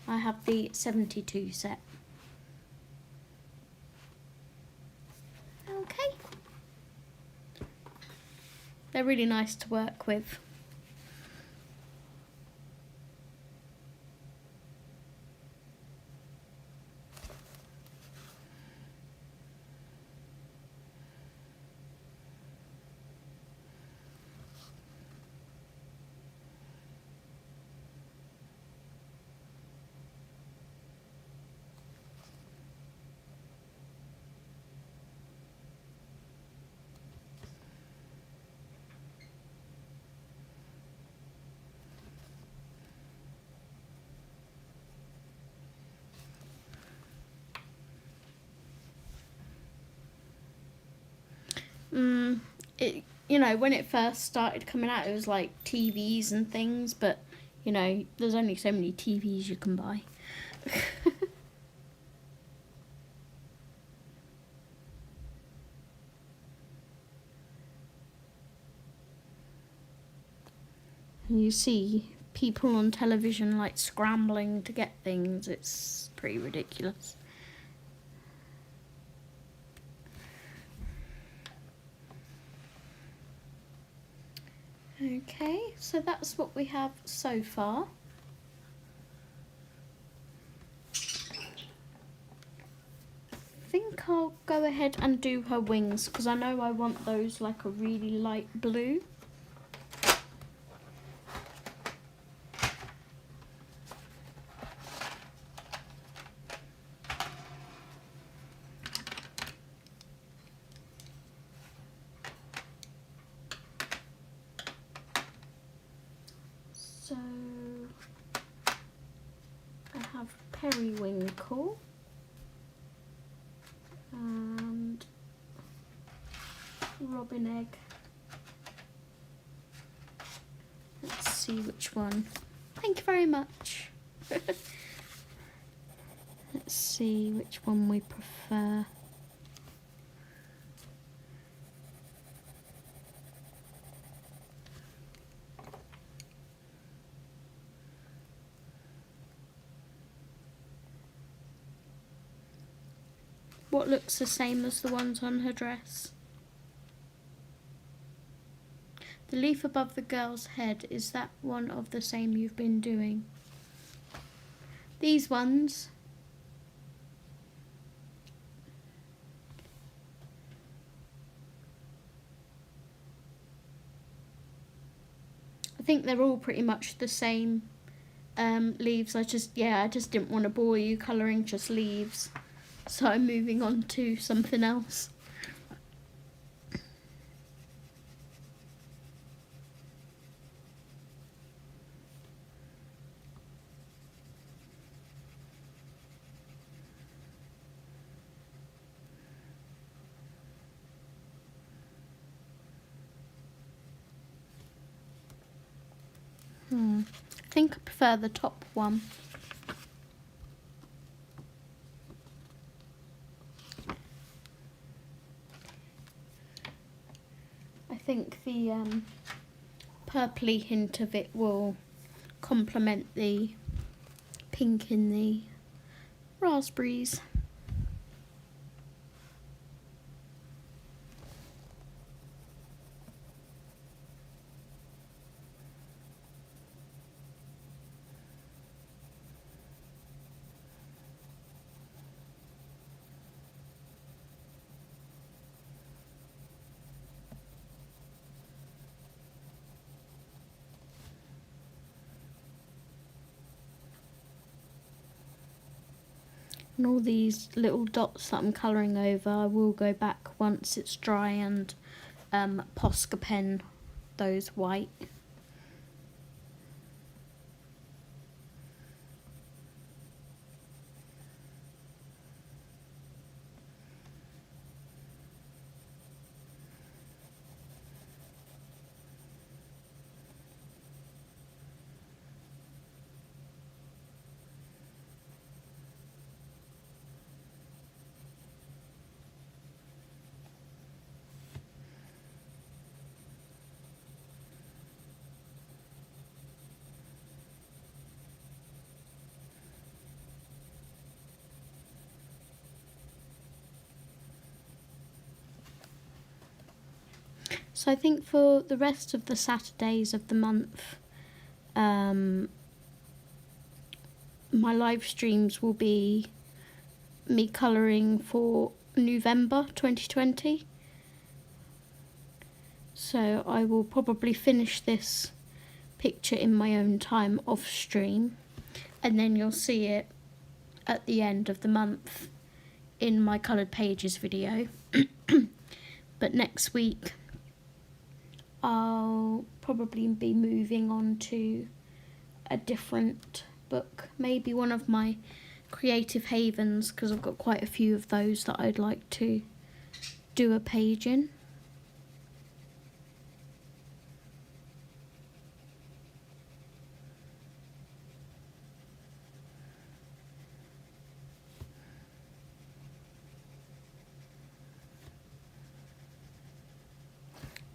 I have the 72 set. Okay. They're really nice to work with. You know, when it first started coming out, it was like TVs and things, but, you know, there's only so many TVs you can buy. And you see people on television, like, scrambling to get things. It's pretty ridiculous. Okay, so that's what we have so far. I think I'll go ahead and do her wings because I know I want those like a really light blue. So I have periwinkle and robin egg. Let's see which one. Thank you very much. Let's see which one we prefer. What looks the same as the ones on her dress? The leaf above the girl's head, is that one of the same you've been doing? These ones. I think they're all pretty much the same leaves. I just didn't want to bore you colouring just leaves. So I'm moving on to something else. I think I prefer the top one. I think the purpley hint of it will complement the pink in the raspberries. And all these little dots that I'm colouring over, I will go back once it's dry and Posca pen those white. So I think for the rest of the Saturdays of the month, my live streams will be me colouring for November 2020. So I will probably finish this picture in my own time off stream, and then you'll see it at the end of the month in my coloured pages video. But next week I'll probably be moving on to a different book, maybe one of my creative havens, because I've got quite a few of those that I'd like to do a page in.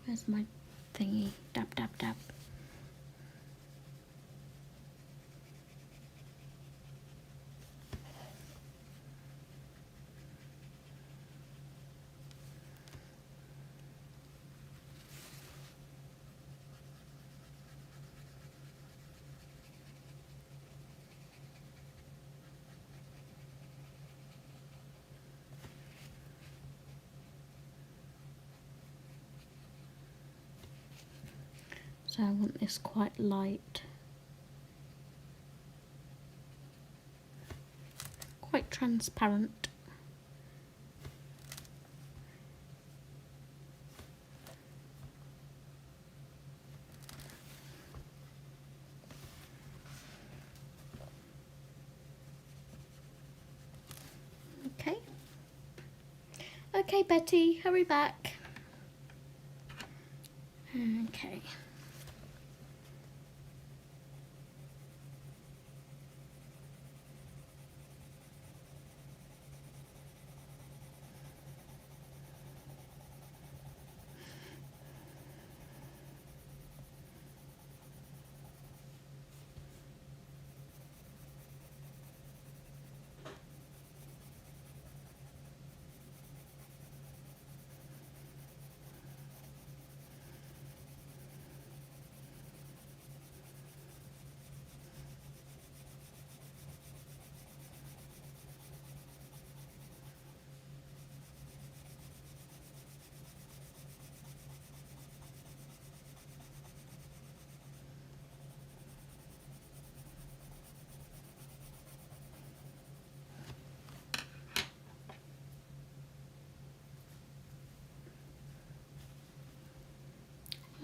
Where's my thingy? Dab, dab, dab. So I want this quite light. Quite transparent. Okay. Okay, Betty, hurry back. Okay.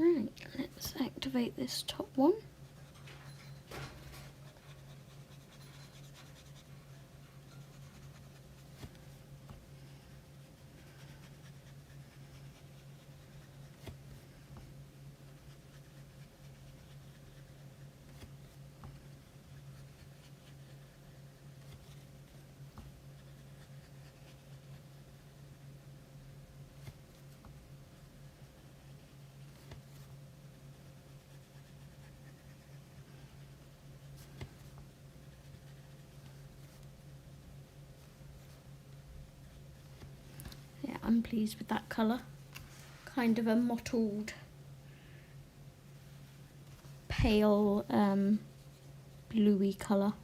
Right, let's activate this top one. Yeah, I'm pleased with that colour. Kind of a mottled, pale, bluey colour.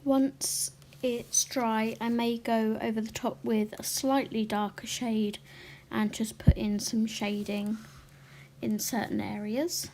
Once it's dry, I may go over the top with a slightly darker shade and just put in some shading in certain areas.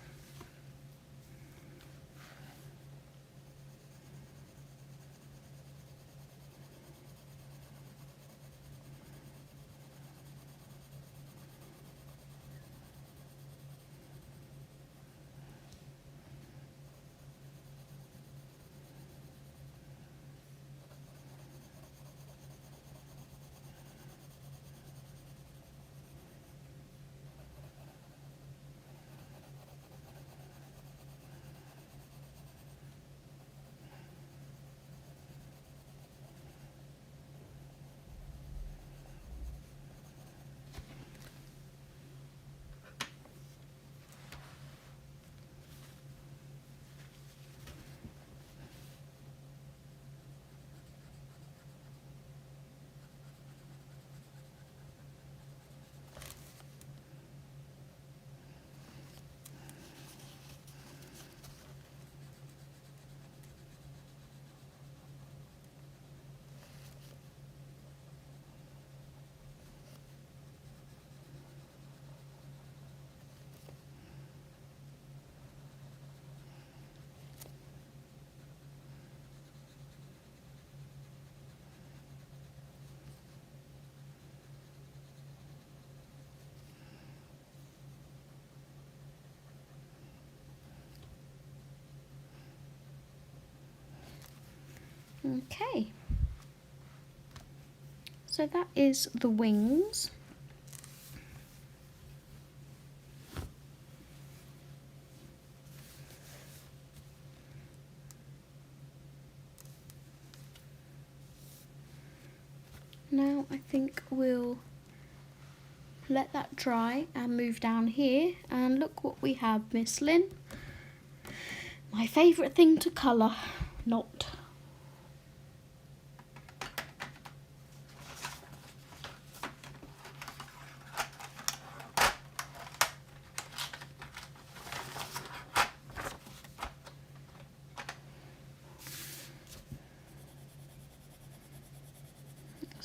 Okay, so that is the wings. Now I think we'll let that dry and move down here, and look what we have, Miss Lynn. My favourite thing to colour, not.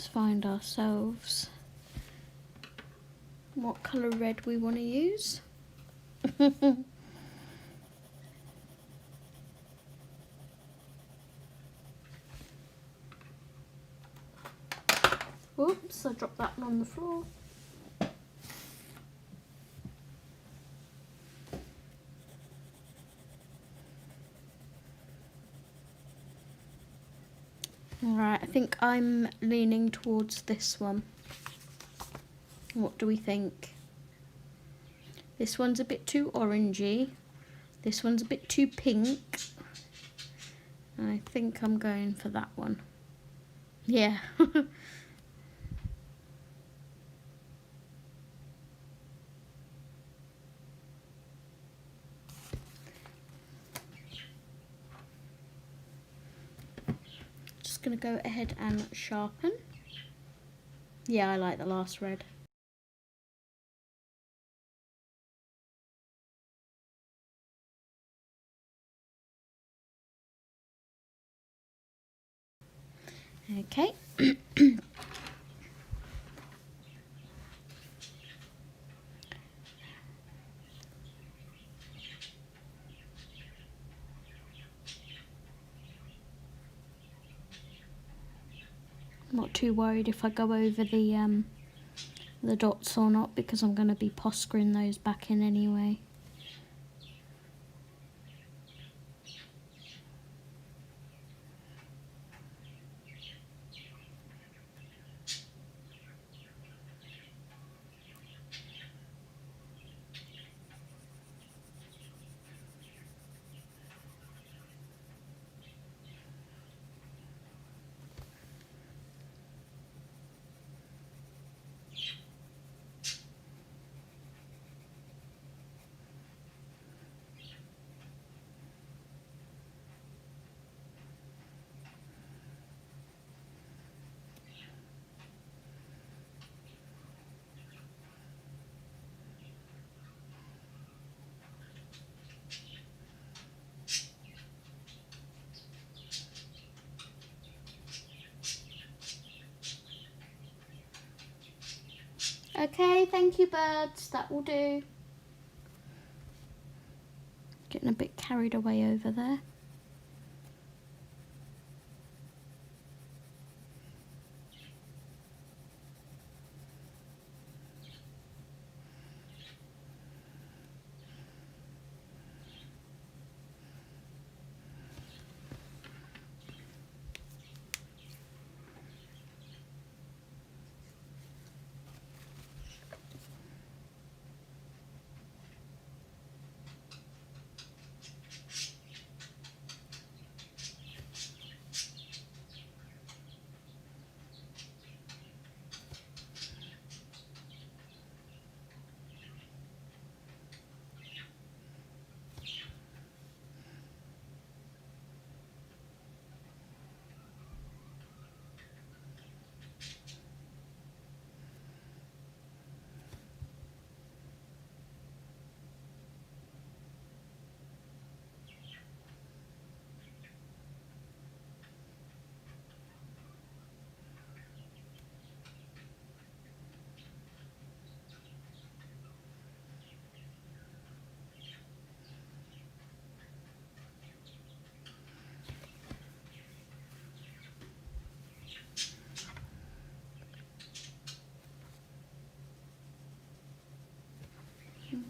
Let's find ourselves what colour red we want to use. Whoops, I dropped that one on the floor. Alright, I think I'm leaning towards this one. What do we think? This one's a bit too orangey. This one's a bit too pink. I think I'm going for that one. Yeah. Just going to go ahead and sharpen. Yeah, I like the last red. Okay. I'm not too worried if I go over the dots or not, because I'm going to be poskering those back in anyway. Okay, thank you birds, that will do. Getting a bit carried away over there.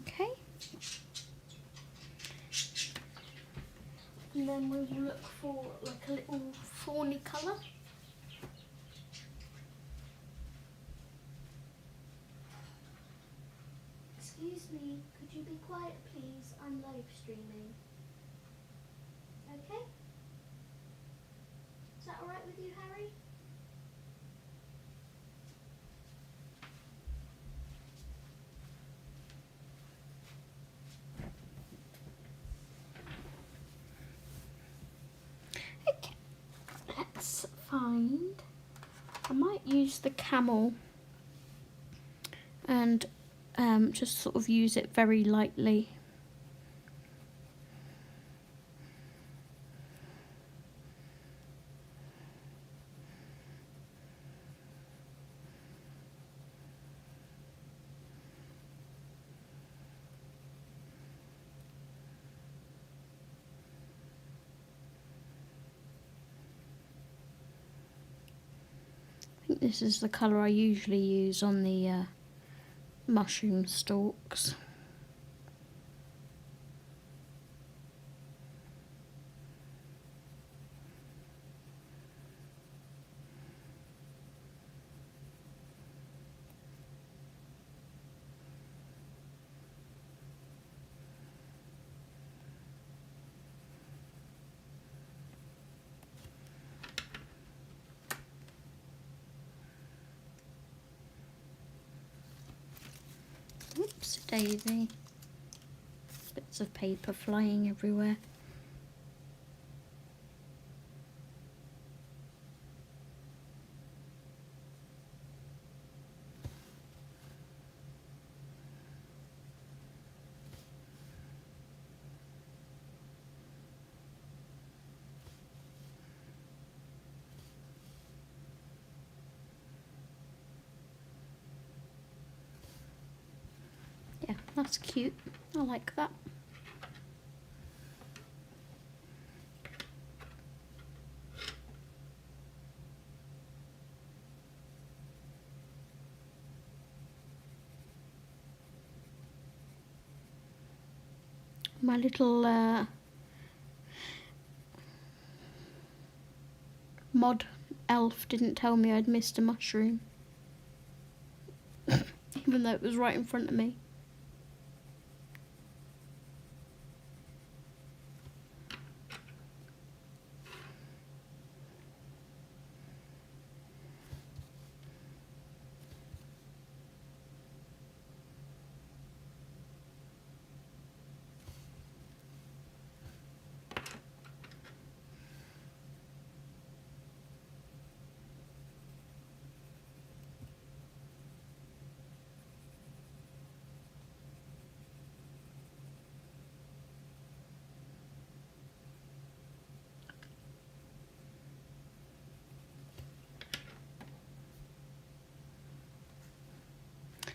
Okay. And then we will look for like a little fawny colour. Excuse me, could you be quiet please? I'm live streaming. Okay? Is that alright with you, Harry? Okay, let's find, I might use the camel and just sort of use it very lightly. think this is the colour I usually use on the mushroom stalks. Oops, daisy. Bits of paper flying everywhere. Yeah, that's cute. I like that. My little mod elf didn't tell me I'd missed a mushroom, even though it was right in front of me.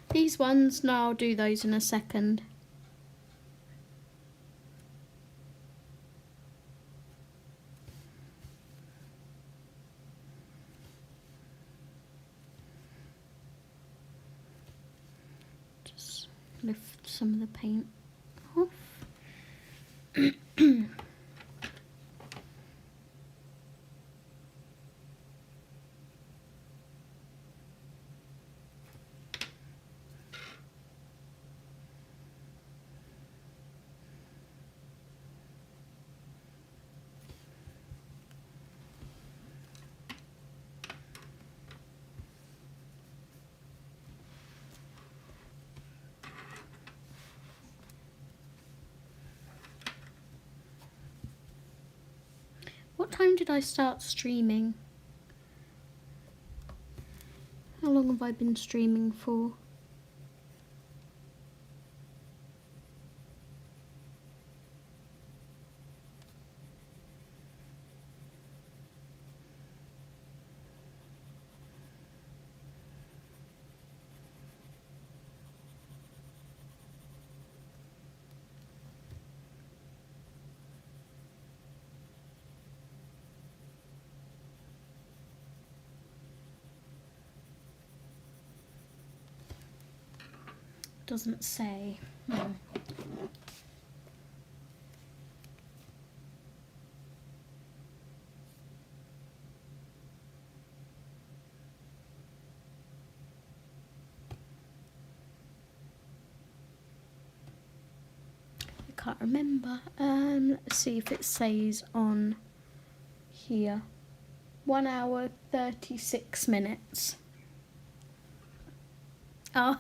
These ones, no, I'll do those in a second. Just lift some of the paint off. What time did I start streaming? How long have I been streaming for? Doesn't say. I can't remember. Let's see if it says on here. 1 hour 36 minutes. Oh,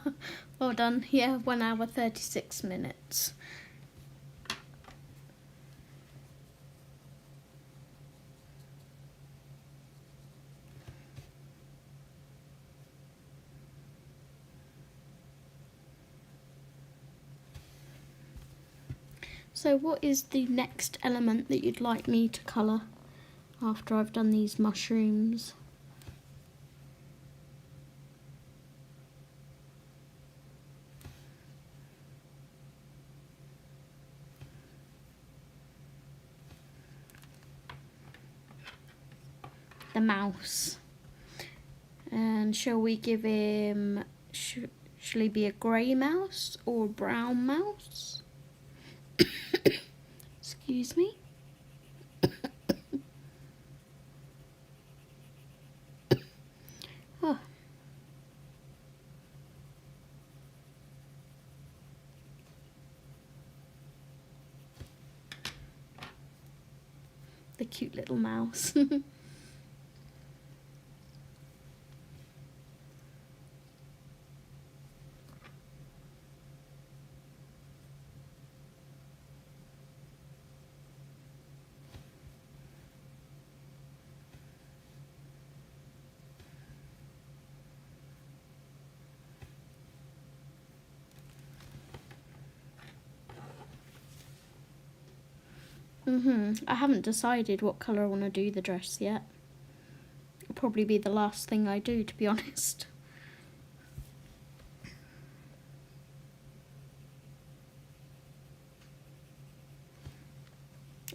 well done. Yeah, 1 hour 36 minutes. So what is the next element that you'd like me to colour after I've done these mushrooms? The mouse. And shall we give him... Shall he be a grey mouse or a brown mouse? Excuse me. Oh. The cute little mouse. I haven't decided what colour I want to do the dress yet. It'll probably be the last thing I do, to be honest.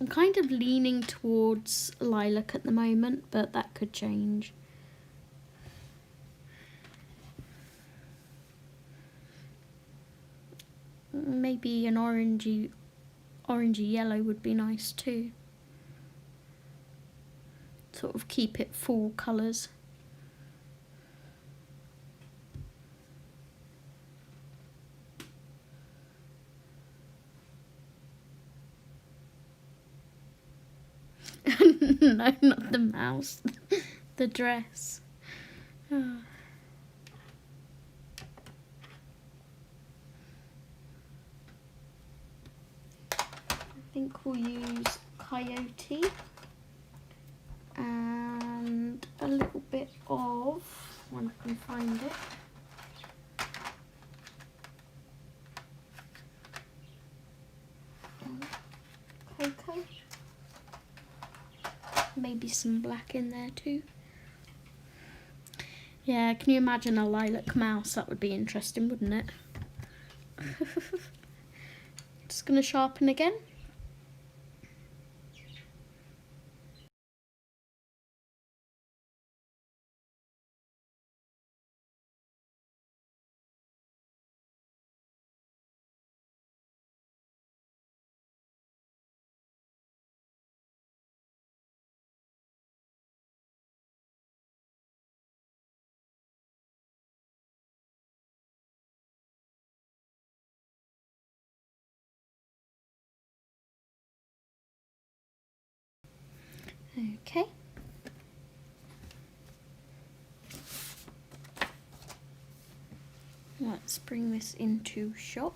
I'm kind of leaning towards lilac at the moment, but that could change. Maybe an orangey yellow would be nice too. Sort of keep it full colours. No, not the mouse. The dress. Oh. I think we'll use Coyote and a little bit of, when I can find it, Cocoa. Maybe some black in there too. Yeah, can you imagine a lilac mouse? That would be interesting, wouldn't it? Just gonna sharpen again. Okay. Let's bring this into shot.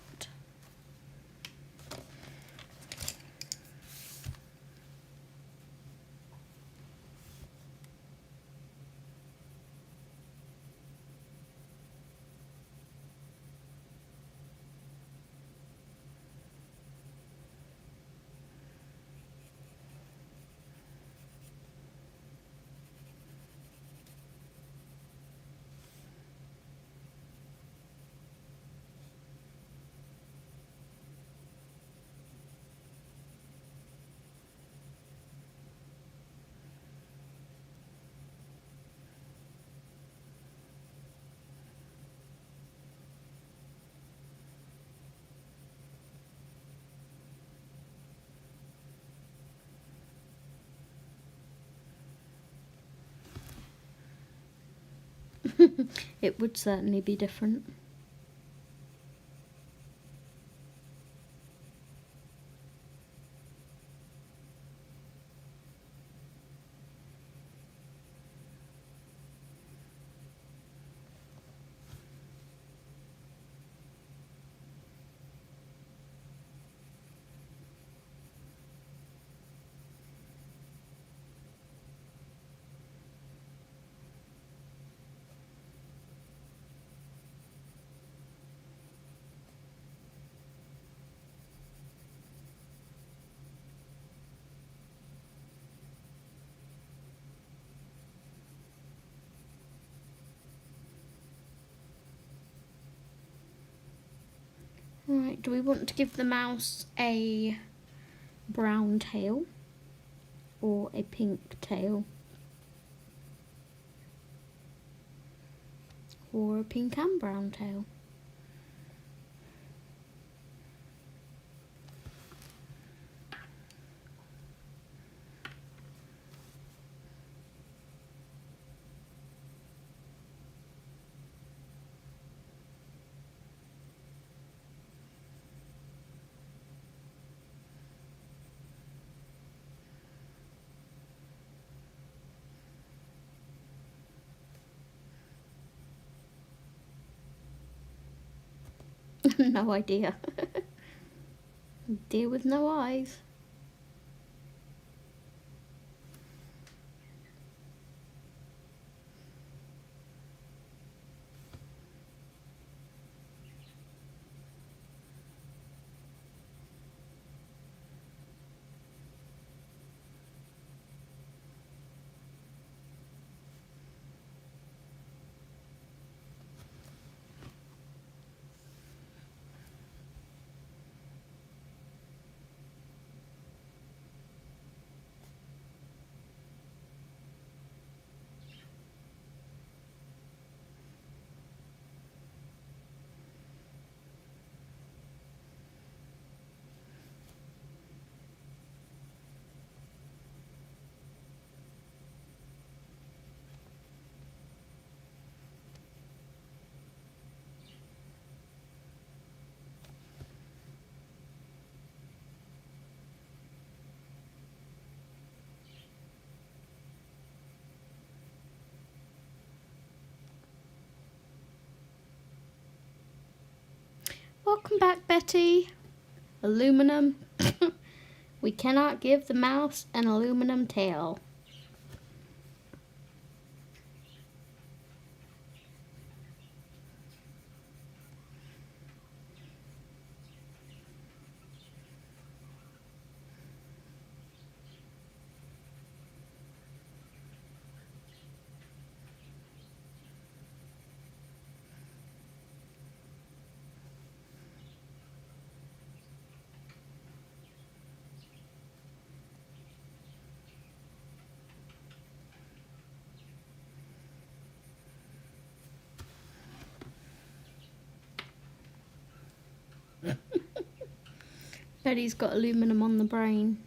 It would certainly be different. Right, do we want to give the mouse a brown tail or a pink tail? or a pink and brown tail. No idea. Deer with no eyes. Welcome back, Betty. Aluminum. We cannot give the mouse an aluminum tail. Betty's got aluminum on the brain.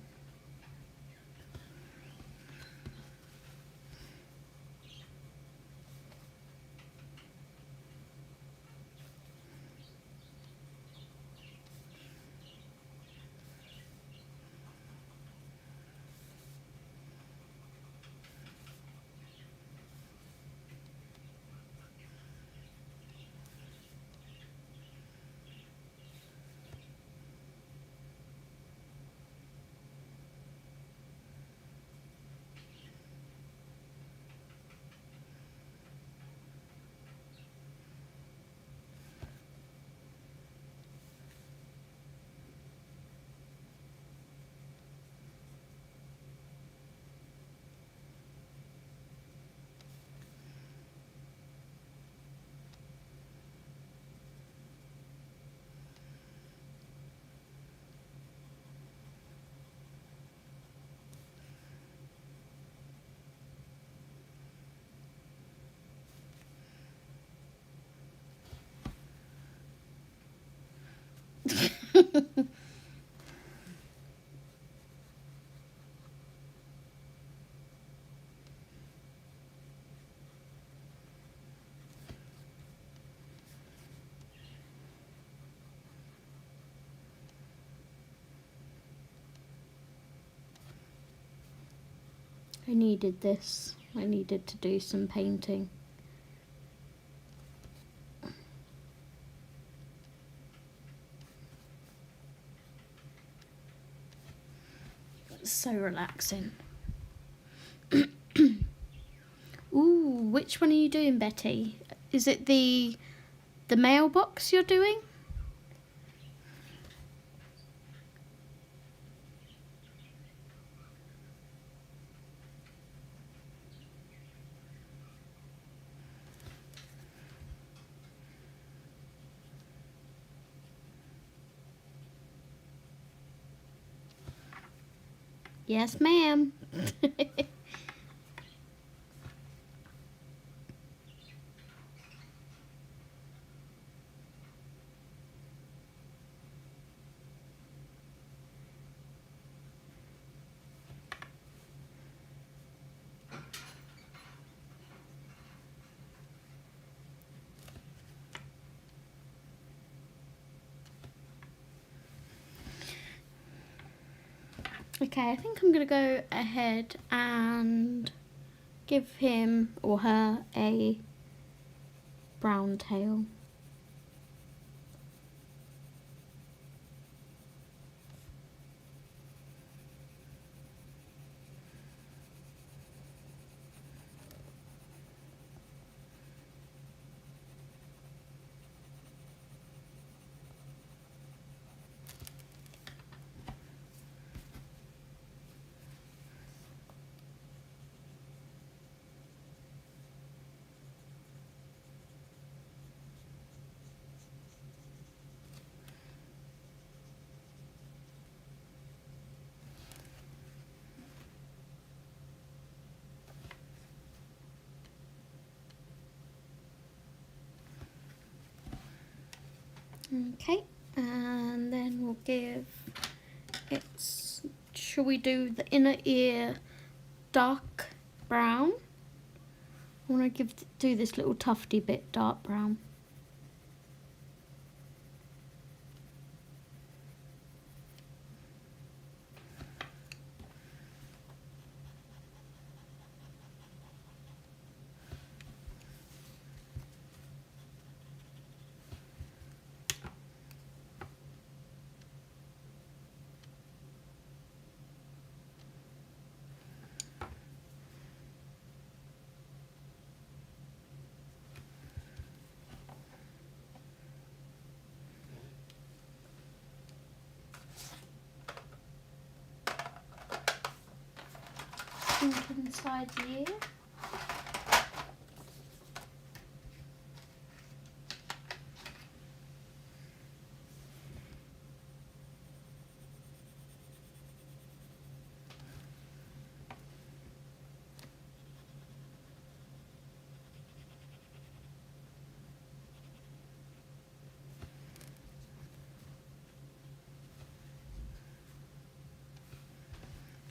I needed this. I needed to do some painting. It's so relaxing. Ooh, which one are you doing, Betty? Is it the mailbox you're doing? Yes, ma'am. Okay, I think I'm going to go ahead and give him or her a brown tail. Okay, and then we'll give its, shall we do the inner ear dark brown? I want to do this little tufty bit dark brown. Inside the ear.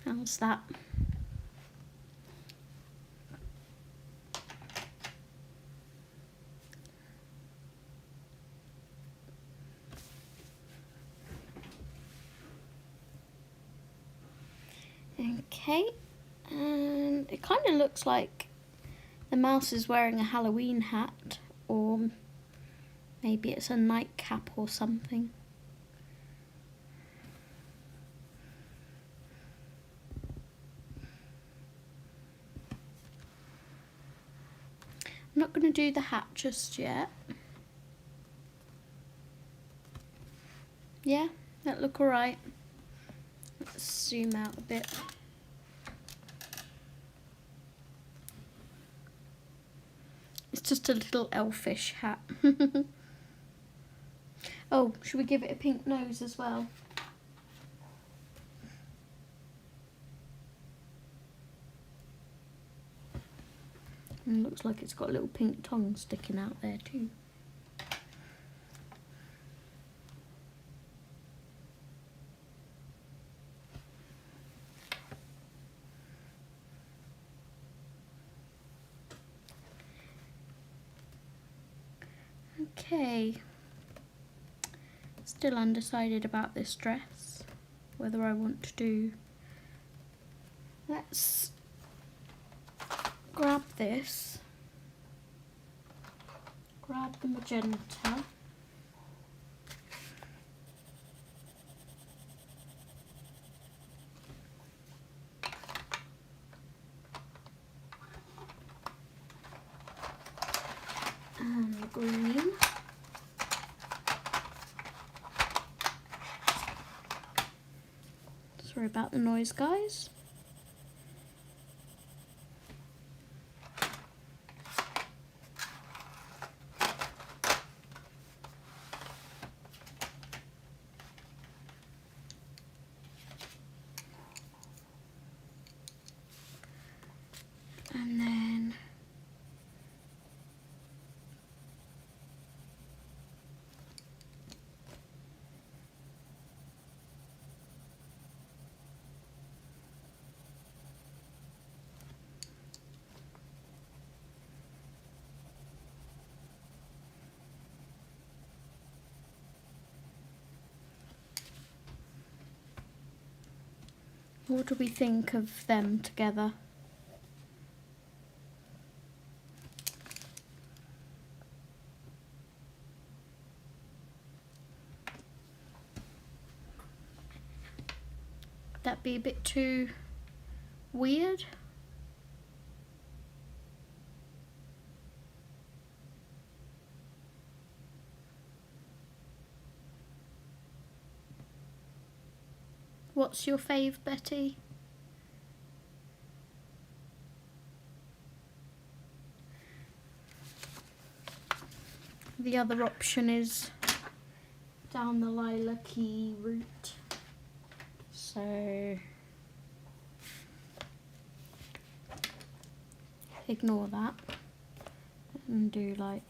How's that? Okay, and it kind of looks like the mouse is wearing a Halloween hat, or maybe it's a nightcap or something. I'm not going to do the hat just yet. Yeah, that look alright. Let's zoom out a bit. It's just a little elfish hat. Oh, should we give it a pink nose as well? And it looks like it's got a little pink tongue sticking out there too. Okay, still undecided about this dress, whether I want to do, let's grab this, grab the magenta, and the green. Sorry about the noise, guys. And then What do we think of them together? Would that be a bit too weird? What's your fave, Betty? The other option is down the lilac-y route. So ignore that and do like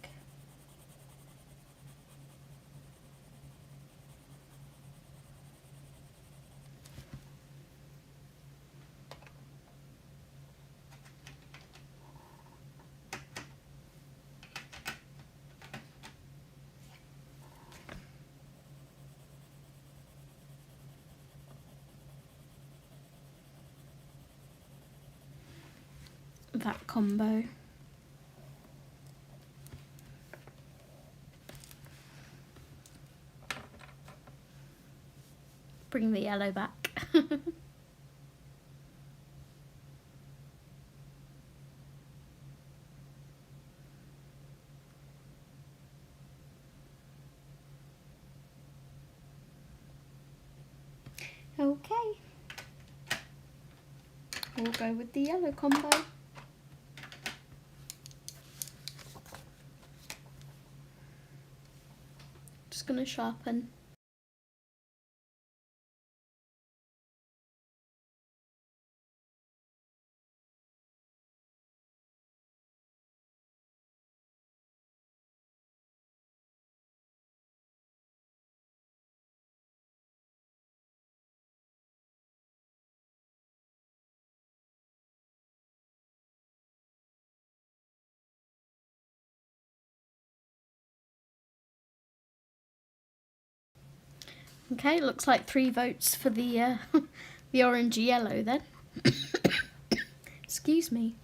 that combo. Bring the yellow back. Okay, we'll go with the yellow combo. Just gonna sharpen. Okay, looks like 3 votes for the the orange yellow then. Excuse me.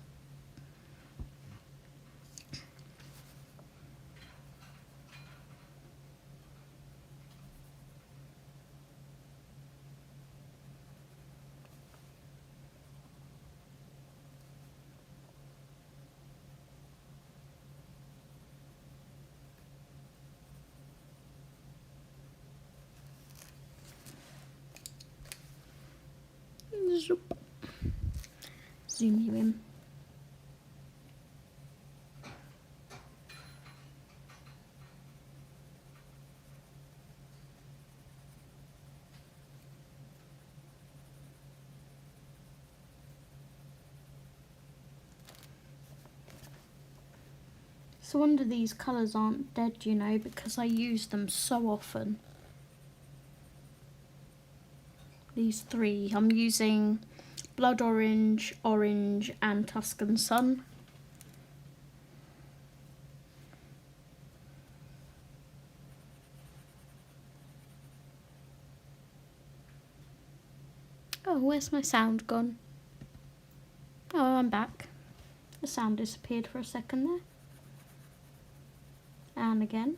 Zoop. Zoom you in. So wonder these colours aren't dead, you know, because I use them so often. These 3. I'm using Blood Orange, Orange and Tuscan Sun. Oh, where's my sound gone? Oh, I'm back. The sound disappeared for a second there. And again.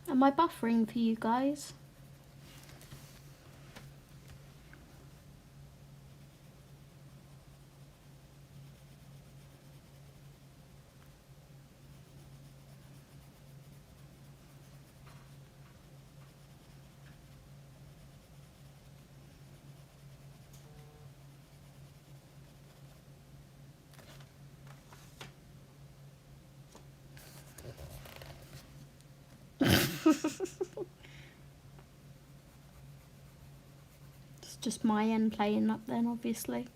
Am I buffering for you guys? It's just my end playing up then, obviously.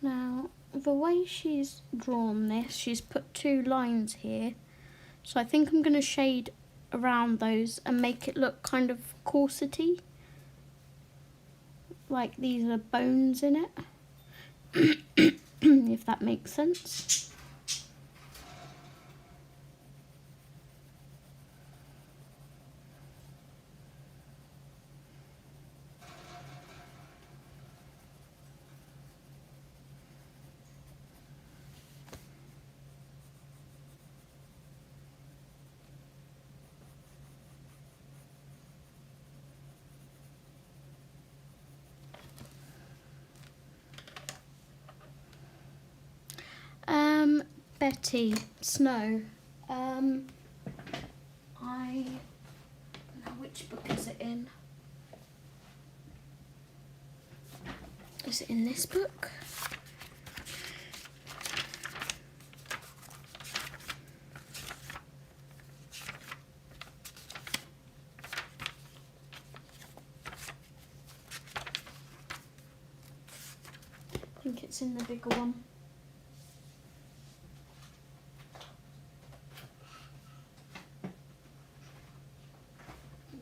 Now, the way she's drawn this, she's put 2 lines here. So I think I'm going to shade around those and make it look kind of corsety. Like these are bones in it. If that makes sense. Betty, Snow. Now which book is it in? Is it in this book? I think it's in the bigger one.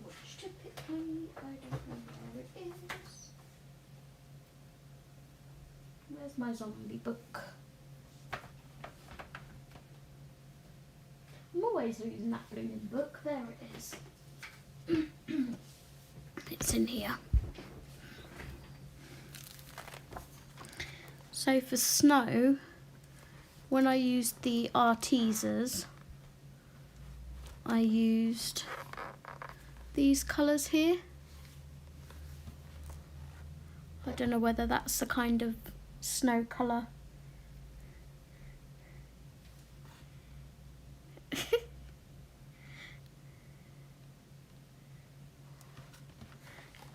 Which typically, I don't know where it is. Where's my zombie book? I'm always losing that blooming book. There it is. It's in here. So for Snow, when I used the Artesas, I used these colours here. I don't know whether that's the kind of snow colour.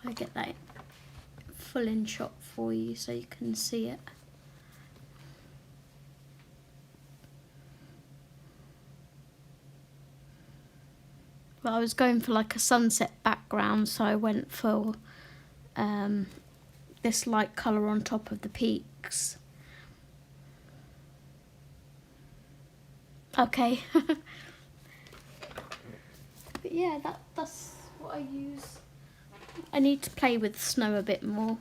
I get that full in shot for you so you can see it. But I was going for like a sunset background, so I went for this light colour on top of the peaks. Okay. But yeah, that's what I use. I need to play with snow a bit more.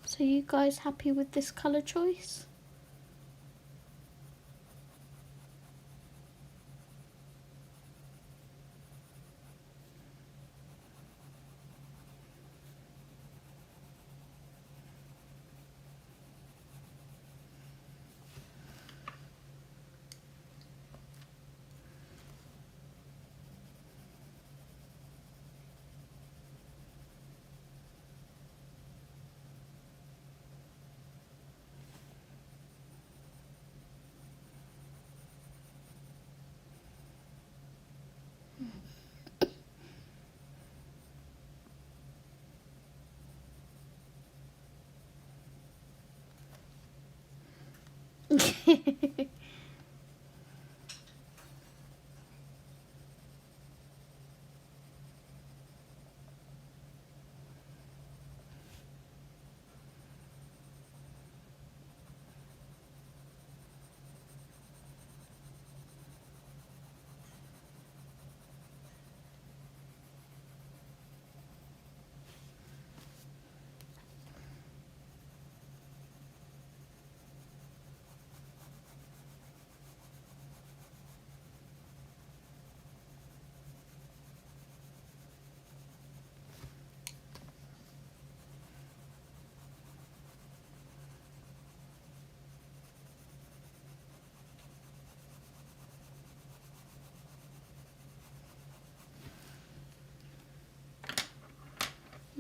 So you guys happy with this colour choice?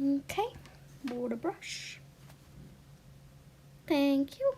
Okay, water brush. Thank you.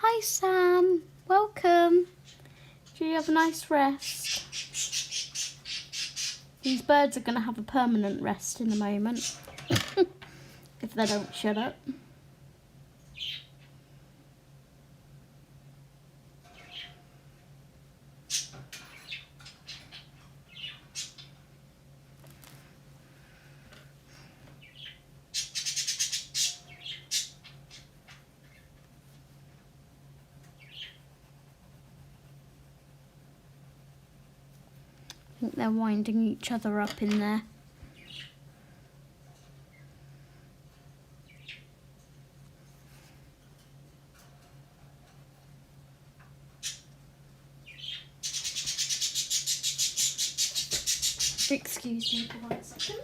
Hi Sam, welcome. Do you have a nice rest? These birds are going to have a permanent rest in a moment if they don't shut up. I think they're winding each other up in there. Excuse me for 1 second.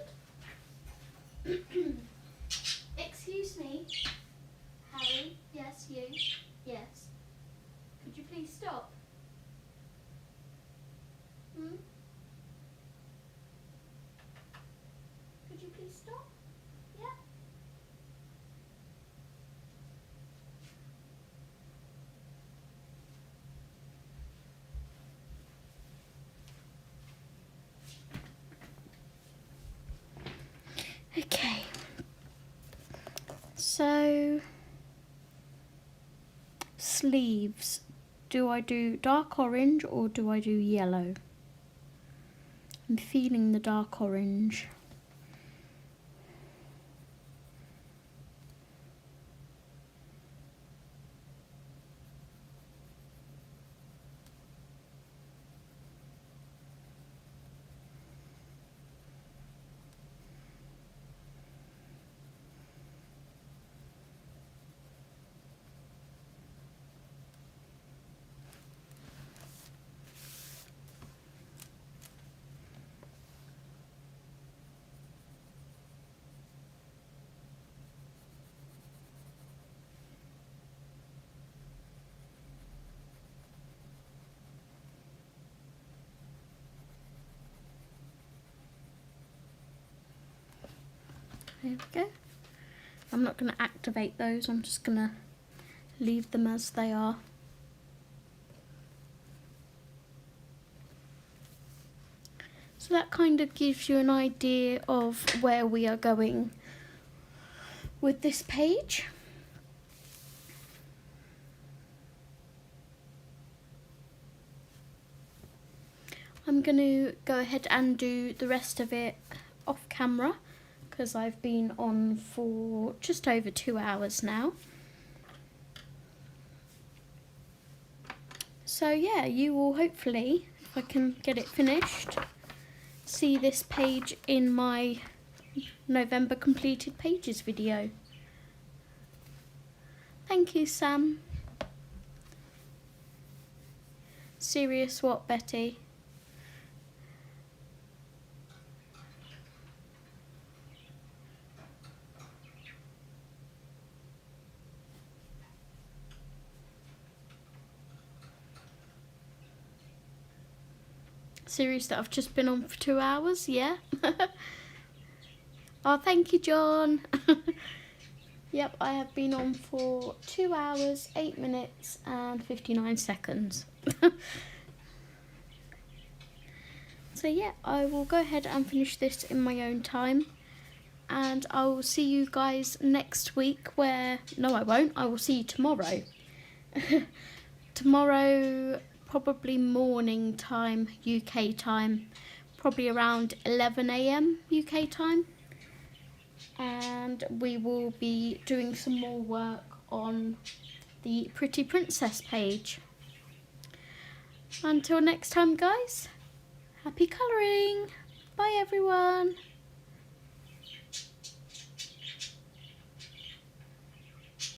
Excuse me. Harry? Yes, you? Yes. Could you please stop? Hmm? Could you please stop? Yeah? Okay. So, sleeves. Do I do dark orange or do I do yellow? I'm feeling the dark orange. There we go. I'm not going to activate those, I'm just going to leave them as they are. So that kind of gives you an idea of where we are going with this page. I'm going to go ahead and do the rest of it off camera because I've been on for just over 2 hours now. So yeah, you will hopefully, if I can get it finished, see this page in my November completed pages video. Thank you, Sam. Serious what, Betty? Series that I've just been on for 2 hours, yeah. Oh, thank you, John. Yep, I have been on for 2 hours, 8 minutes and 59 seconds. So yeah, I will go ahead and finish this in my own time. And I will see you guys next week where... No, I won't. I will see you tomorrow. Tomorrow, probably morning time, UK time. Probably around 11 AM UK time. And we will be doing some more work on the Pretty Princess page. Until next time, guys, happy colouring. Bye, everyone.